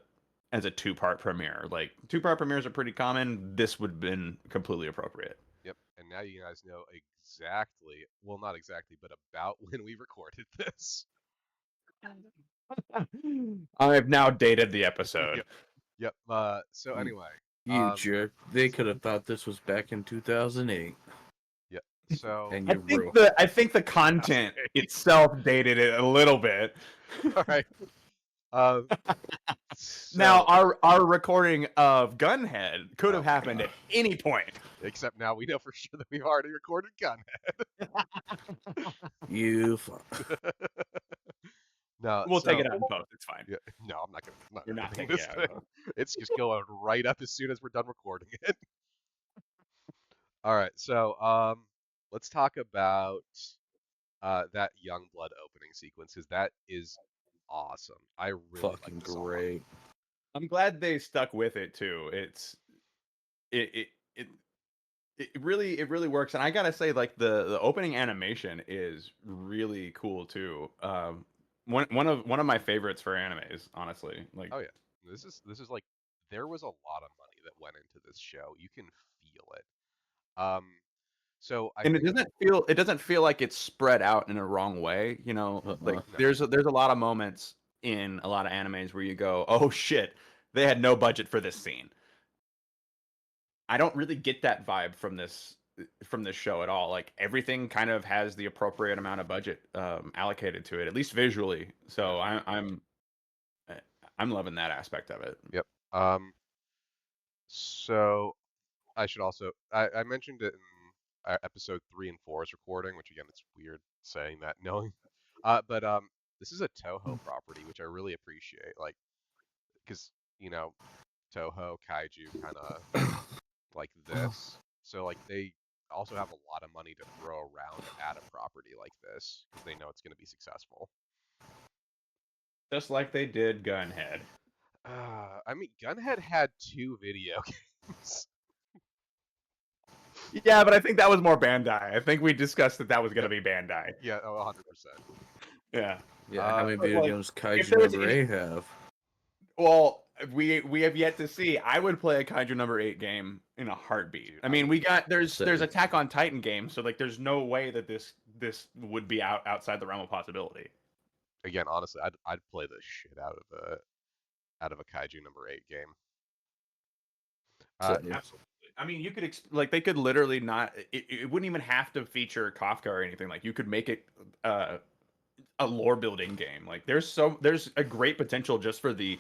two-part premiere. Like two-part premieres are pretty common. This would have been completely appropriate. Yep. And now you guys know exactly, well, not exactly, but about when we recorded this. I've now dated the episode. Yep. Yep. So You, anyway, you jerk. They could have thought this was back in 2008, yep. So and you ruined. I think the content itself dated it a little bit. all right. Um, Now so our recording of Gunhead could have my happened God. at any point. Except now we know for sure that we've already recorded Gunhead. You. No, We'll take so it out in post. It's fine. yeah, no, I'm not gonna. I'm not We're not editing taking this it out in thing. post. It's just going right up as soon as we're done recording it. All right, so let's talk about that Youngblood opening sequence because that is awesome. I really like Fucking the song. great. I'm glad they stuck with it too. It it it really works, and I gotta say, like the opening animation is really cool too. One of my favorites for animes, honestly. Like, Oh yeah, this is like there was a lot of money that went into this show. You can feel it. Um, so I and think it doesn't feel like it's spread out in a wrong way. You know, like no. there's a lot of moments in a lot of animes where you go, oh shit, they had no budget for this scene. I don't really get that vibe from this show at all. Like everything kind of has the appropriate amount of budget allocated to it, at least visually. So I'm loving that aspect of it. Yep. So I should also I mentioned it in episode 3 and 4's recording, which again it's weird saying that knowing, but this is a Toho property, which I really appreciate, like because you know Toho Kaiju kind of like this, so like they also have a lot of money to throw around at a property like this because they know it's going to be successful. Just like they did Gunhead. I mean, Gunhead had 2 video games. Yeah, but I think that was more Bandai. I think we discussed that was going to be Bandai. Yeah, oh, 100%. Yeah. Yeah, how many But, video like, games if Kaiju there was number any- 8 have? Well, we have yet to see. I would play a Kaiju number 8 game in a heartbeat. Dude, I mean, we got there's Same. Attack on Titan games, so like there's no way that this would be outside the realm of possibility. Again, honestly, I'd play the shit out of a Kaiju number 8 game. Same. Absolutely. I mean, you could like they could literally not. It wouldn't even have to feature Kafka or anything. Like you could make it a lore building game. Like there's a great potential just for the.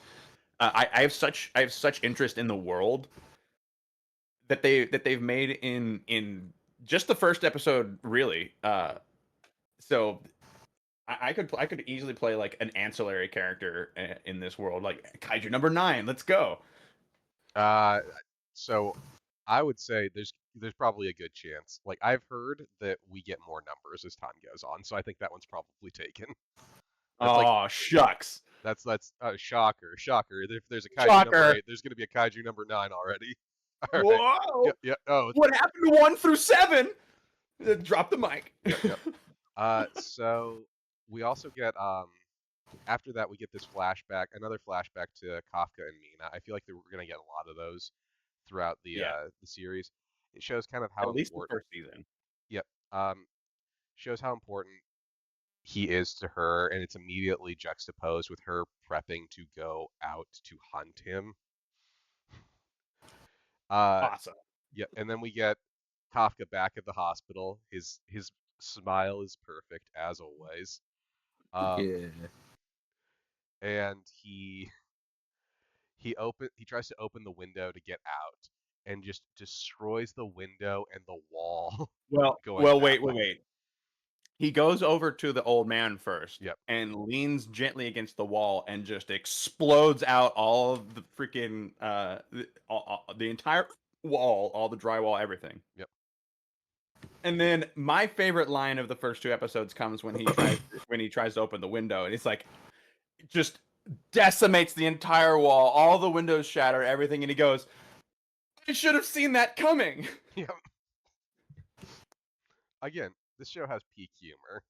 I have such interest in the world that they've made in just the first episode, really. So I could easily play like an ancillary character in this world, like Kaiju number 9. Let's go. So I would say there's probably a good chance. Like I've heard that we get more numbers as time goes on, so I think that one's probably taken. That's like Oh shucks. that's shocker. If there's a Kaiju number Shocker. 8, there's gonna be a Kaiju number 9 already. All right. Whoa! Yep. Yep. Oh. What happened to 1 through 7? Drop the mic. Yep. Yep. So we also get after that we get this flashback, another flashback to Kafka and Mina. I feel like we're gonna get a lot of those throughout the series. It shows kind of how At least the important. first season. Yep. Shows how important he is to her, and it's immediately juxtaposed with her prepping to go out to hunt him. Awesome. Yeah, and then we get Kafka back at the hospital. His smile is perfect as always. Yeah. And he He tries to open the window to get out and just destroys the window and the wall going that way. Wait. He goes over to the old man first Yep. and leans gently against the wall and just explodes out all of the freaking the entire wall, all the drywall, everything. Yep. And then my favorite line of the first 2 episodes comes when he tries to open the window, and it's like just decimates the entire wall, all the windows shatter, everything, and he goes, "I should have seen that coming." Yep. Again, this show has peak humor.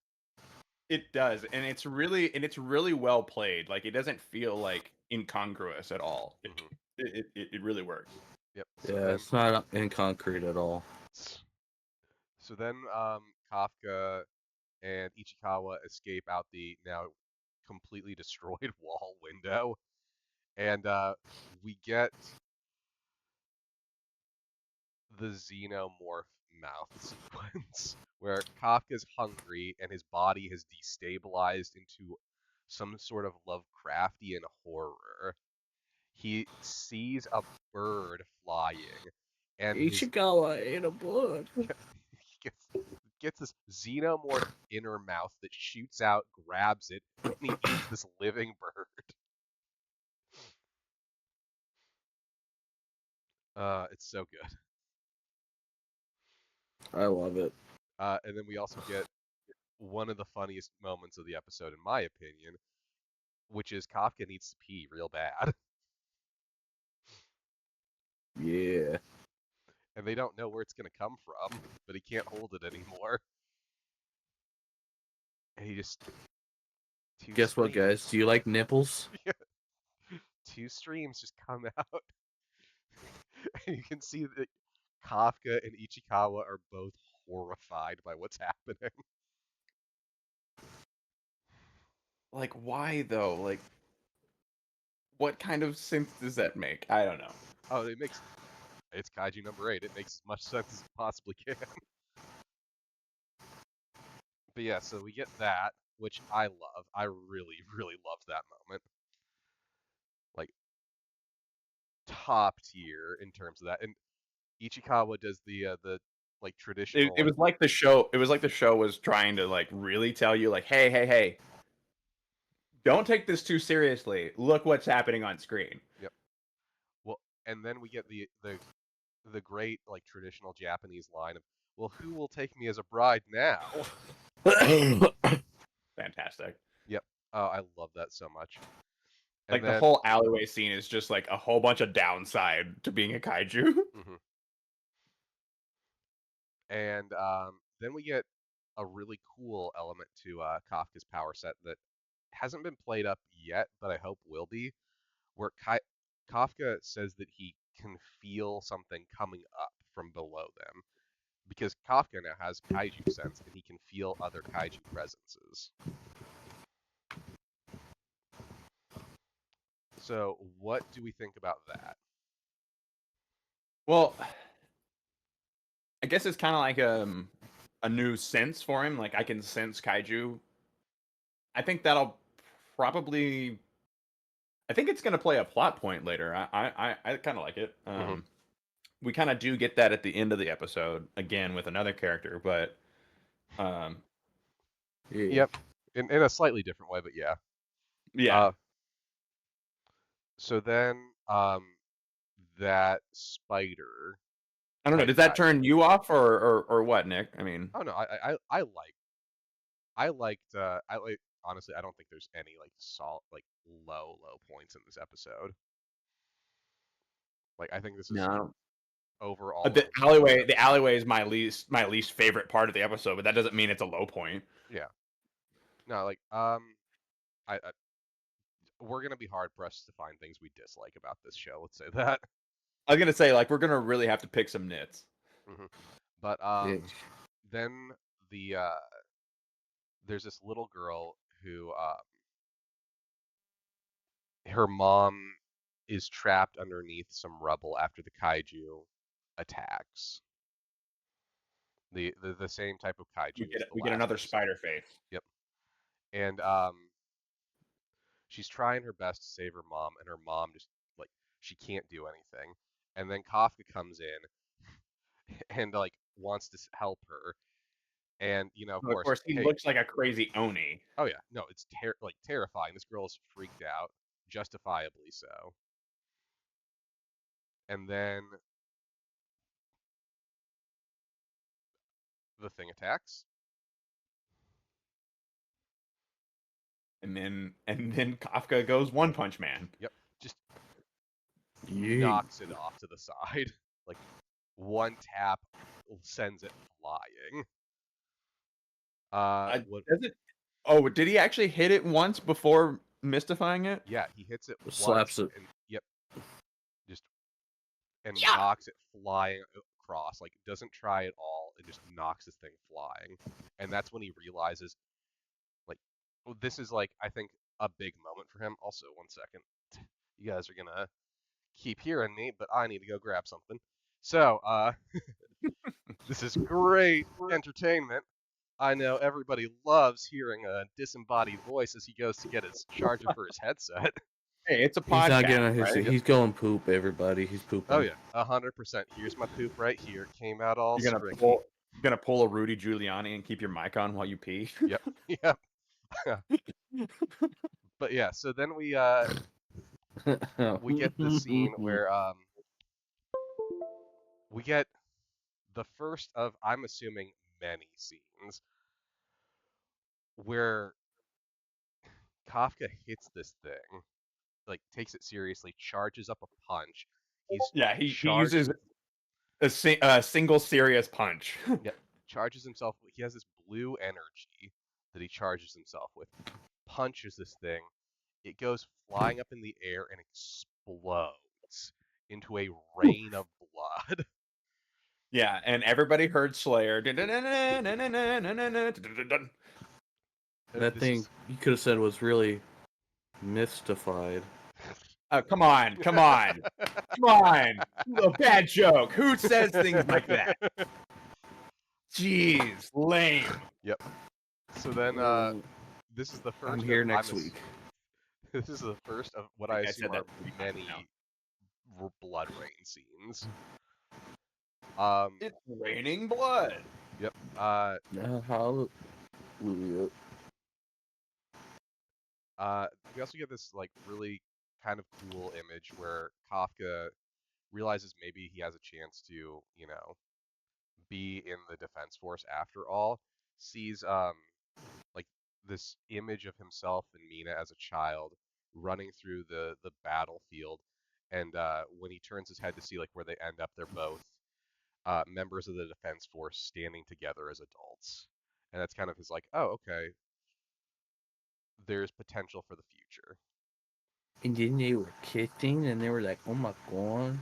It does, and it's really well played. Like, it doesn't feel like incongruous at all. Mhm. It really works. Yep. Yeah, it's not in concrete at all. So then Kafka and Ichikawa escape out the now completely destroyed wall window, and we get the xenomorph mouth sequence where Kafka's hungry and his body has destabilized into some sort of Lovecraftian horror. He sees a bird flying, and Ichikawa ate a bird. he gets this xenomorph inner mouth that shoots out, grabs it, and he eats this living bird. It's so good. I love it. And then we also get one of the funniest moments of the episode, in my opinion, which is Kafka needs to pee real bad. Yeah. And they don't know where it's going to come from, but he can't hold it anymore. And he just Guess what, guys? Do you like nipples? Yeah. 2 streams just come out. And you can see that Kafka and Ichikawa are both horrified by what's happening. Like, why though? Like, what kind of sense does that make? I don't know. Oh, it's Kaiju number 8. It makes as much sense as it possibly can. But yeah, so we get that, which I love. I really, really love that moment. Like, top tier in terms of that. And Ichikawa does the like traditional It was like the show. It was like the show was trying to like really tell you, like, hey, don't take this too seriously. Look what's happening on screen. Yep. Well, and then we get the great like traditional Japanese line of, "Well, who will take me as a bride now?" Fantastic. Yep. Oh, I love that so much. And Like, the then, whole alleyway scene is just like a whole bunch of downside to being a kaiju. mhm. And then we get a really cool element to Kafka's power set that hasn't been played up yet, but I hope will be, where Kafka says that he can feel something coming up from below them, because Kafka now has kaiju sense and he can feel other kaiju presences. So, what do we think about that? Well, I guess it's kind of like a new sense for him. Like, I can sense kaiju. I think that'll probably. I think it's going to play a plot point later. I kind of like it. Mhm. We kind of do get that at the end of the episode again with another character, but Yeah. Yep, in a slightly different way, but yeah. yeah. So then, that spider I don't know. type Does that kaiju. turn you off or what, Nick? I mean, Oh no, I liked I like honestly I don't think there's any like low points in this episode. Like I think this is no. overall The a really the alleyway is my least favorite part of the episode, but that doesn't mean it's a low point. yeah. No, like I we're gonna be hard pressed to find things we dislike about this show. Let's say that. I was gonna say, like, we're gonna really have to pick some nits. Hmm. But Yeah. then the there's this little girl who her mom is trapped underneath some rubble after the kaiju attacks. The same type of kaiju as the We get last another episode. spider face. Yep. And she's trying her best to save her mom, and her mom just like She can't do anything. And then Kafka comes in and like wants to help her. And of Of course, course, he hey, looks like a crazy oni. oh yeah, no, it's like terrifying. This girl is freaked out, justifiably so. And then the thing attacks. And then Kafka goes One Punch Man. Yep, just Yeet. knocks it off to the side. Like one tap sends it flying. What? Does it? Oh, did he actually hit it once before mystifying it? Yeah, he hits it Slaps once it. and yep, just and Yeah. knocks it flying across. Like doesn't try at all. It just knocks this thing flying, and that's when he realizes, like, well, this is like I think a big moment for him. Also, one second, you guys are gonna keep hearing me, but I need to go grab something. So, this is great entertainment. I know everybody loves hearing a disembodied voice as he goes to get his charger for his headset. Hey, it's a He's not podcast, getting his. right? He's going poop. Everybody, he's pooping. Oh yeah, 100%. Here's my poop right here. It came out all You're springy. gonna pull a Rudy Giuliani and keep your mic on while you pee. Yep, yep. But yeah, so then we get the scene where we get the first of, I'm assuming, many scenes where Kafka hits this thing, like takes it seriously, charges up a punch. He's Yeah, he charged. uses a single serious punch. Yeah, charges himself. He has this blue energy that he charges himself with. Punches this thing. It goes flying up in the air and explodes into a rain of blood. Yeah, and everybody heard Slayer. That This thing is you could have said was really mystified. Oh, come on. Come on. A bad joke. Who says things like that? Jeez, lame. Yep. So then, this is the first. I'm here next week. This is the first of what I I think I assume said that are 3 times many now. blood rain scenes. It's raining blood. Yep. Hallelujah. We also get this like really kind of cool image where Kafka realizes maybe he has a chance to, be in the defense force after all. Sees like this image of himself and Mina as a child running through the battlefield, and when he turns his head to see like where they end up, they're both members of the defense force standing together as adults, and that's kind of his like, oh, okay, there's potential for the future. And then they were kissing, and they were like, "Oh my god!"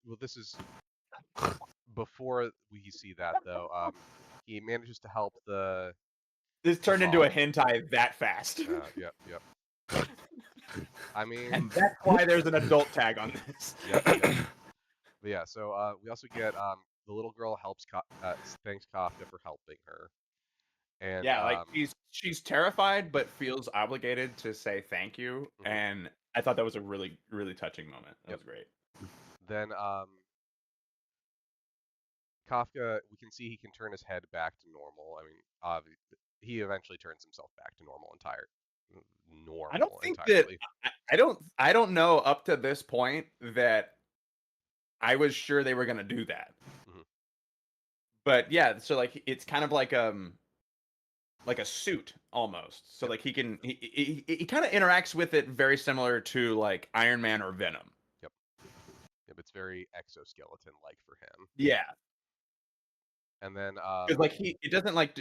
Well, this is before we see that though. He manages to help the. This turned into a mom. hentai that fast. Yep. I mean, And that's why there's an adult tag on this. yep. But yeah, so we also get the little girl helps thanks Kafka for helping her, and Yeah, like she's terrified but feels obligated to say thank you, and I thought that was a really, really touching moment. That was great. then Kafka, we can see he can turn his head back to normal. I mean, he eventually turns himself back to normal I don't think entirely. that I don't know up to this point that I was sure they were gonna do that. Mhm. But yeah, so like it's kind of like a suit almost. So Yep. like he kind of interacts with it very similar to like Iron Man or Venom. Yep, it's very exoskeleton like for him. Yeah, And then because like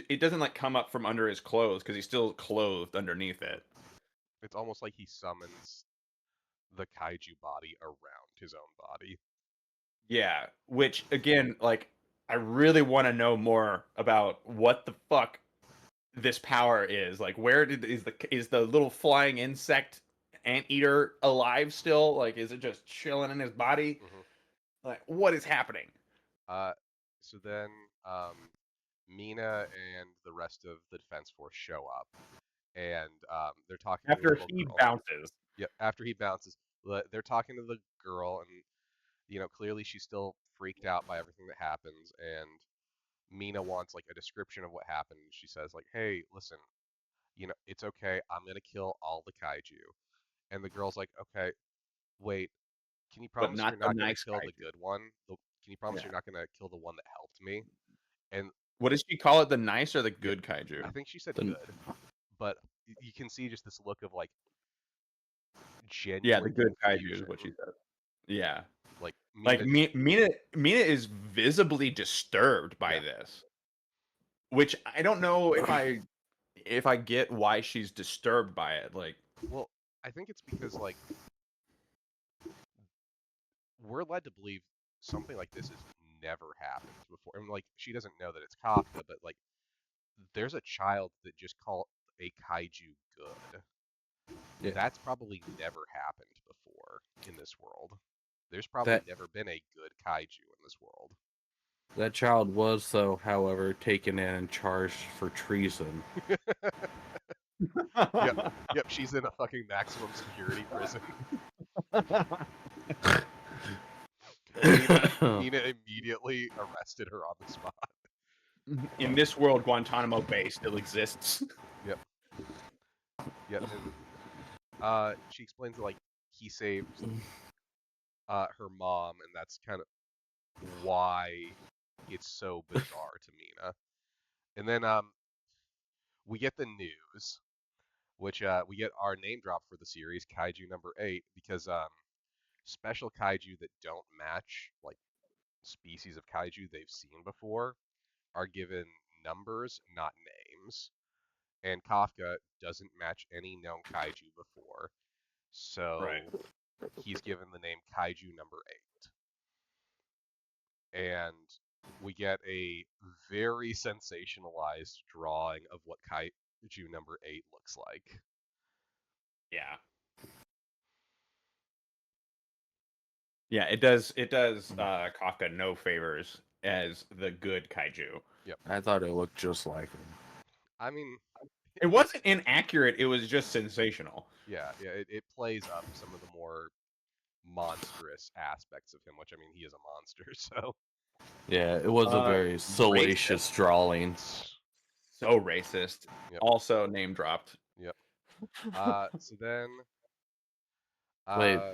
it doesn't like come up from under his clothes because he's still clothed underneath it. it's almost like he summons the kaiju body around his own body. Yeah, which again, like I really want to know more about what the fuck this power is. Like, where is the little flying insect anteater alive still? Like, is it just chilling in his body? Like, what is happening? So then Mina and the rest of the defense force show up, and they're talking to the After little he girl. bounces. Yep, after he bounces. They're talking to the girl, and clearly she's still freaked out by everything that happens, and Mina wants like a description of what happened. She says like, "Hey, listen, it's okay. I'm gonna kill all the kaiju." And the girl's like, "Okay, wait. Can you but promise not you're the not gonna nice kill the kaiju. good one? Can you promise you're Yeah. not gonna kill the one that helped me?" And What does she call it? The nice or the yeah, good kaiju? I think she said The, good, but you can see just this look of like Yeah, the genuine good kaiju is confusion. what she said. Yeah. Like Like Mina just Mina is visibly disturbed by yeah. this, which I don't know if I get why she's disturbed by it. Like, Well, I think it's because like we're led to believe something like this has never happened before. And like she doesn't know that it's Kafka, but like there's a child that just called a kaiju good. yeah, That's probably never happened before in this world. There's probably that never been a good kaiju in this world. that child was, though, however, taken in and charged for treason. Yep, yep. She's in a fucking maximum security prison. Mina immediately arrested her on the spot. in this world, Guantanamo Bay still exists. Yep, yep. And she explains that like he saved her mom, and that's kind of why it's so bizarre to Mina. And then we get the news, which we get our name drop for the series, Kaiju number 8, because special kaiju that don't match like species of kaiju they've seen before are given numbers, not names. And Kafka doesn't match any known kaiju before, Right. so he's given the name Kaiju number 8. And we get a very sensationalized drawing of what Kaiju number 8 looks like. Yeah. Yeah, it does Kafka no favors as the good kaiju. Yep. I thought it looked just like him. I mean, It wasn't inaccurate, it was just sensational. it plays up some of the more monstrous aspects of him, which I mean, he is a monster, so Yeah, it was a very salacious Racist. drawing. So racist. Yep. Also name dropped. Yep. So then, Wait, uh,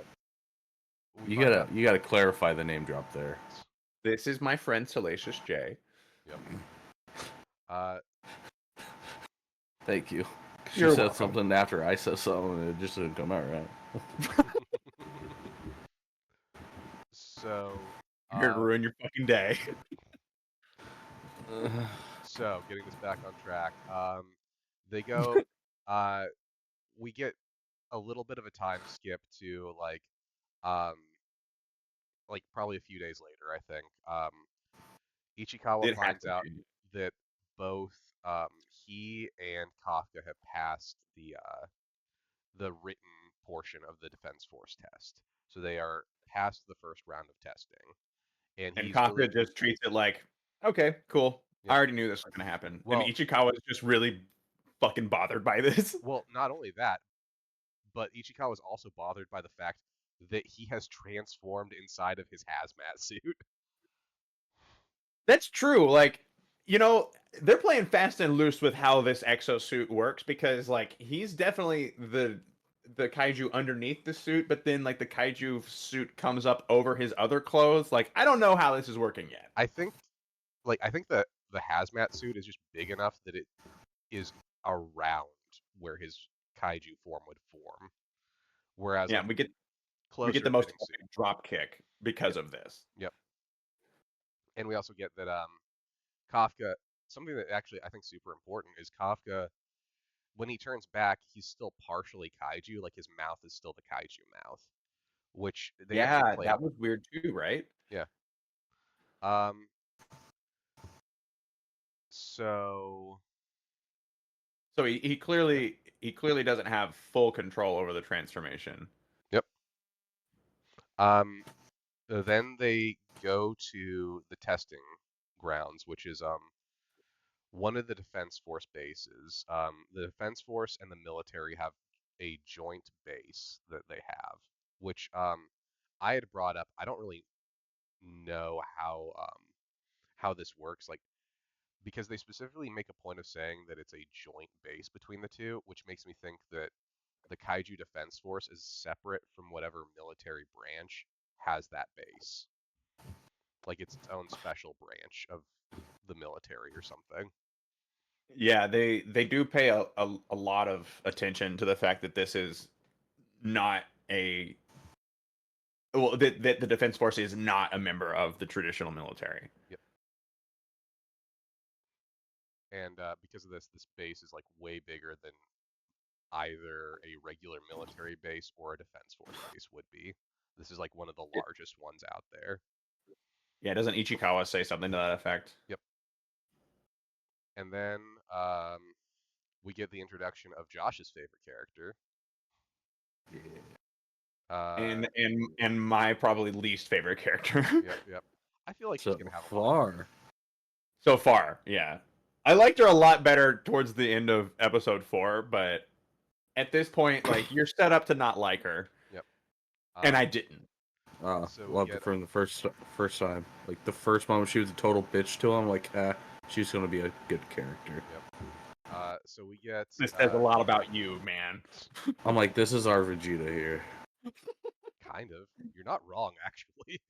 we you find out. gotta clarify the name drop there. This is my friend Salacious J. Yep. Uh, Thank you. She You're said welcome. something after I said something, and it just didn't come out right. so, Here to ruin your fucking day. so getting this back on track. They go. Uh, we get a little bit of a time skip to um, like probably a few days later, I think. Ichikawa It had finds to out be. that both he and Kafka have passed the written portion of the Defense Force test, so they are past the first round of testing, and And he's Kafka really just treats it like, okay, cool. I yep. already knew this was gonna happen. And Well, Ichikawa is just really fucking bothered by this. well, not only that, but Ichikawa is also bothered by the fact that he has transformed inside of his hazmat suit. That's true. Like, they're playing fast and loose with how this exosuit works because like he's definitely the kaiju underneath the suit, but then like the kaiju suit comes up over his other clothes. Like, I don't know how this is working yet. I think that the hazmat suit is just big enough that it is around where his kaiju form would form, whereas Yeah, like we get closer the most fitting suit. epic drop kick because Yep, of this. yep. And we also get that Kafka, something that actually I think super important is Kafka when he turns back, he's still partially kaiju, like his mouth is still the kaiju mouth, which they actually Yeah, play that up. was weird too, right? Yeah. Um. So So he yeah. clearly doesn't have full control over the transformation. Yep. Um. Then they go to the testing grounds, which is one of the Defense Force bases. The Defense Force and the military have a joint base that they have. which I had brought up. I don't really know how this works, like because they specifically make a point of saying that it's a joint base between the two, which makes me think that the Kaiju Defense Force is separate from whatever military branch has that base. Like it's its own special branch of the military or something. Yeah, they do pay a lot of attention to the fact that this is not a well that the Defense Force is not a member of the traditional military. Yep. And because of this base is like way bigger than either a regular military base or a Defense Force base would be. This is like one of the largest ones out there. Yeah, doesn't Ichikawa say something to that effect? Yep. And then we get the introduction of Josh's favorite character. And my probably least favorite character. Yep. I feel like she's So gonna have a lot of far. So far, yeah. I liked her a lot better towards the end of episode 4, but at this point, like you're set up to not like her. Yep. And I didn't. So Loved it from the first time. Like the first moment she was a total bitch to him, like she's gonna be a good character. Yep. So we get This says a lot about you, man. I'm like, this is our Vegeta here. Kind of. You're not wrong, actually.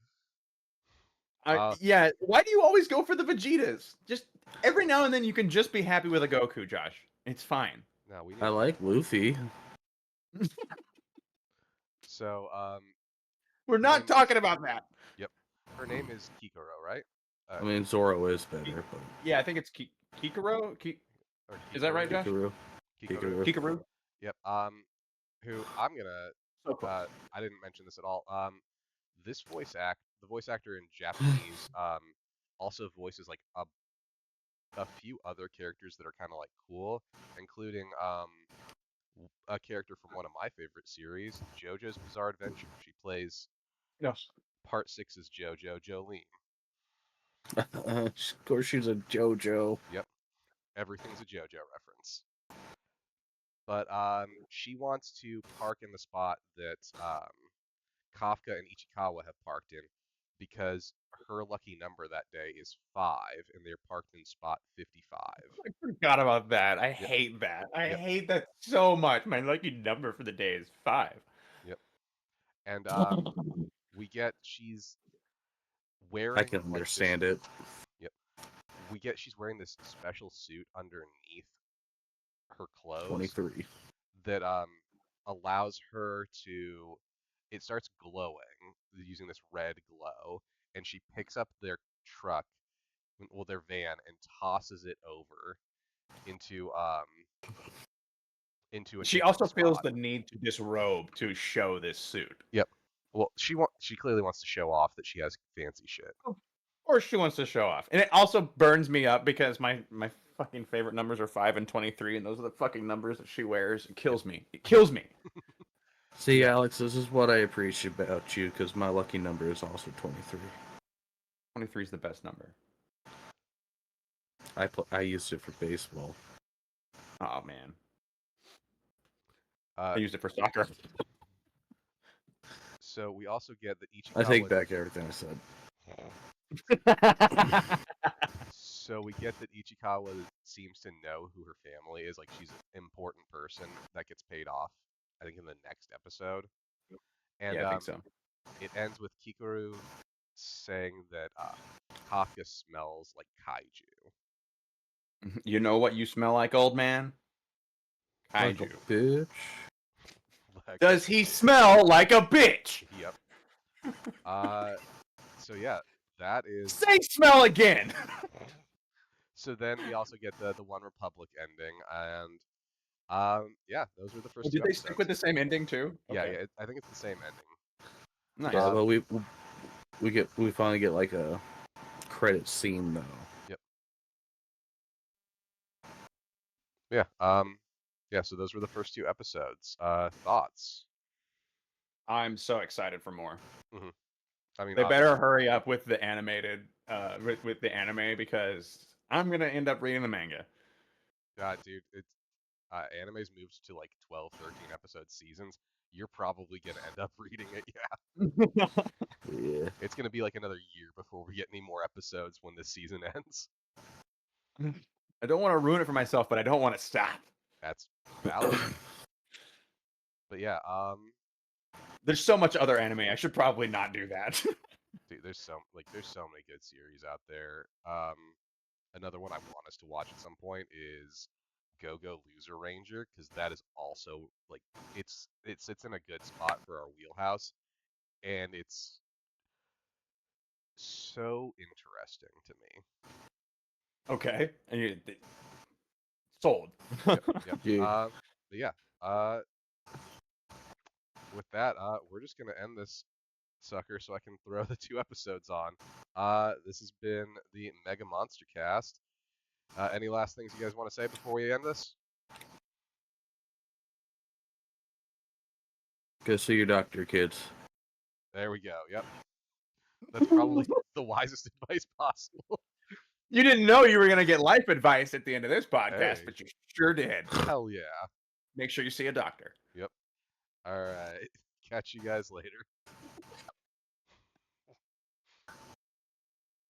Yeah, why do you always go for the Vegetas? Just every now and then you can just be happy with a Goku, Josh. It's fine. No, we need I like Luffy. So, We're not talking about that. Yep. Her name is Kikoro, right? I mean, Zoro is better, but yeah, I think it's Kikoro. Is that right, Josh? Kikoro. Kikaru. Yep. Who I'm gonna. I didn't mention this at all. The voice actor in Japanese, also voices like a few other characters that are kind of like cool, including a character from one of my favorite series, JoJo's Bizarre Adventure. She plays Part 6's JoJo, Jolene. Of course, she's a JoJo. Yep, everything's a JoJo reference. But she wants to park in the spot that Kafka and Ichikawa have parked in because her lucky number that day is 5, and they're parked in spot 55. I forgot about that. I hate that. I hate that so much. My lucky number for the day is 5. Yep. And she's wearing. I can understand it. Yep. She's wearing this special suit underneath her clothes. 23. That allows her to. It starts glowing using this red glow, and she picks up their truck, their van, and tosses it over into a. She also feels the need to disrobe to show this suit. Yep. Well, she clearly wants to show off that she has fancy shit. Or she wants to show off. And it also burns me up because my fucking favorite numbers are 5 and 23, and those are the fucking numbers that she wears. It kills me. It kills me. See, Alex, this is what I appreciate about you, because my lucky number is also 23. 23 is the best number. I used it for baseball. Oh, man. I used it for soccer. So we also get that Ichikawa... I take back everything I said. So we get that Ichikawa seems to know who her family is. Like, she's an important person that gets paid off, I think, in the next episode. And yeah, I think so. It ends with Kikoru saying that Kafka smells like Kaiju. You know what you smell like, old man? Kaiju. Like a bitch. Does he smell like a bitch? Yep. So yeah, that is. Say smell again. So then we also get the One Republic ending, and yeah, those were the first. Did they stick with the same ending too? Yeah, Okay. yeah, I think it's the same ending. Nice. Yeah, but we finally get like a credit scene though. Yep. Yeah. Yeah. So those were the first 2 episodes. Thoughts? I'm so excited for more. Mm-hmm. I mean, they better hurry up with the animated, with the anime, because I'm gonna end up reading the manga. Yeah, dude, anime's moved to like 12, 13 episode seasons, you're probably gonna end up reading it. Yeah, Yeah. it's gonna be like another year before we get any more episodes when this season ends. I don't want to ruin it for myself, but I don't want to stop. That's valid. But yeah, There's so much other anime. I should probably not do that. dude, there's so many good series out there. Another one I want us to watch at some point is Go Go Loser Ranger, because that is also like it sits in a good spot for our wheelhouse, and it's so interesting to me. Okay. And sold. Yep. Yeah. But yeah. With that, we're just gonna end this sucker so I can throw the 2 episodes on. This has been the Mega Monster Cast. Any last things you guys want to say before we end this? Go see your doctor, kids. There we go. Yep. That's probably the wisest advice possible. You didn't know you were going to get life advice at the end of this podcast, Hey. but you sure did. Hell yeah. Make sure you see a doctor. Yep. All right. Catch you guys later.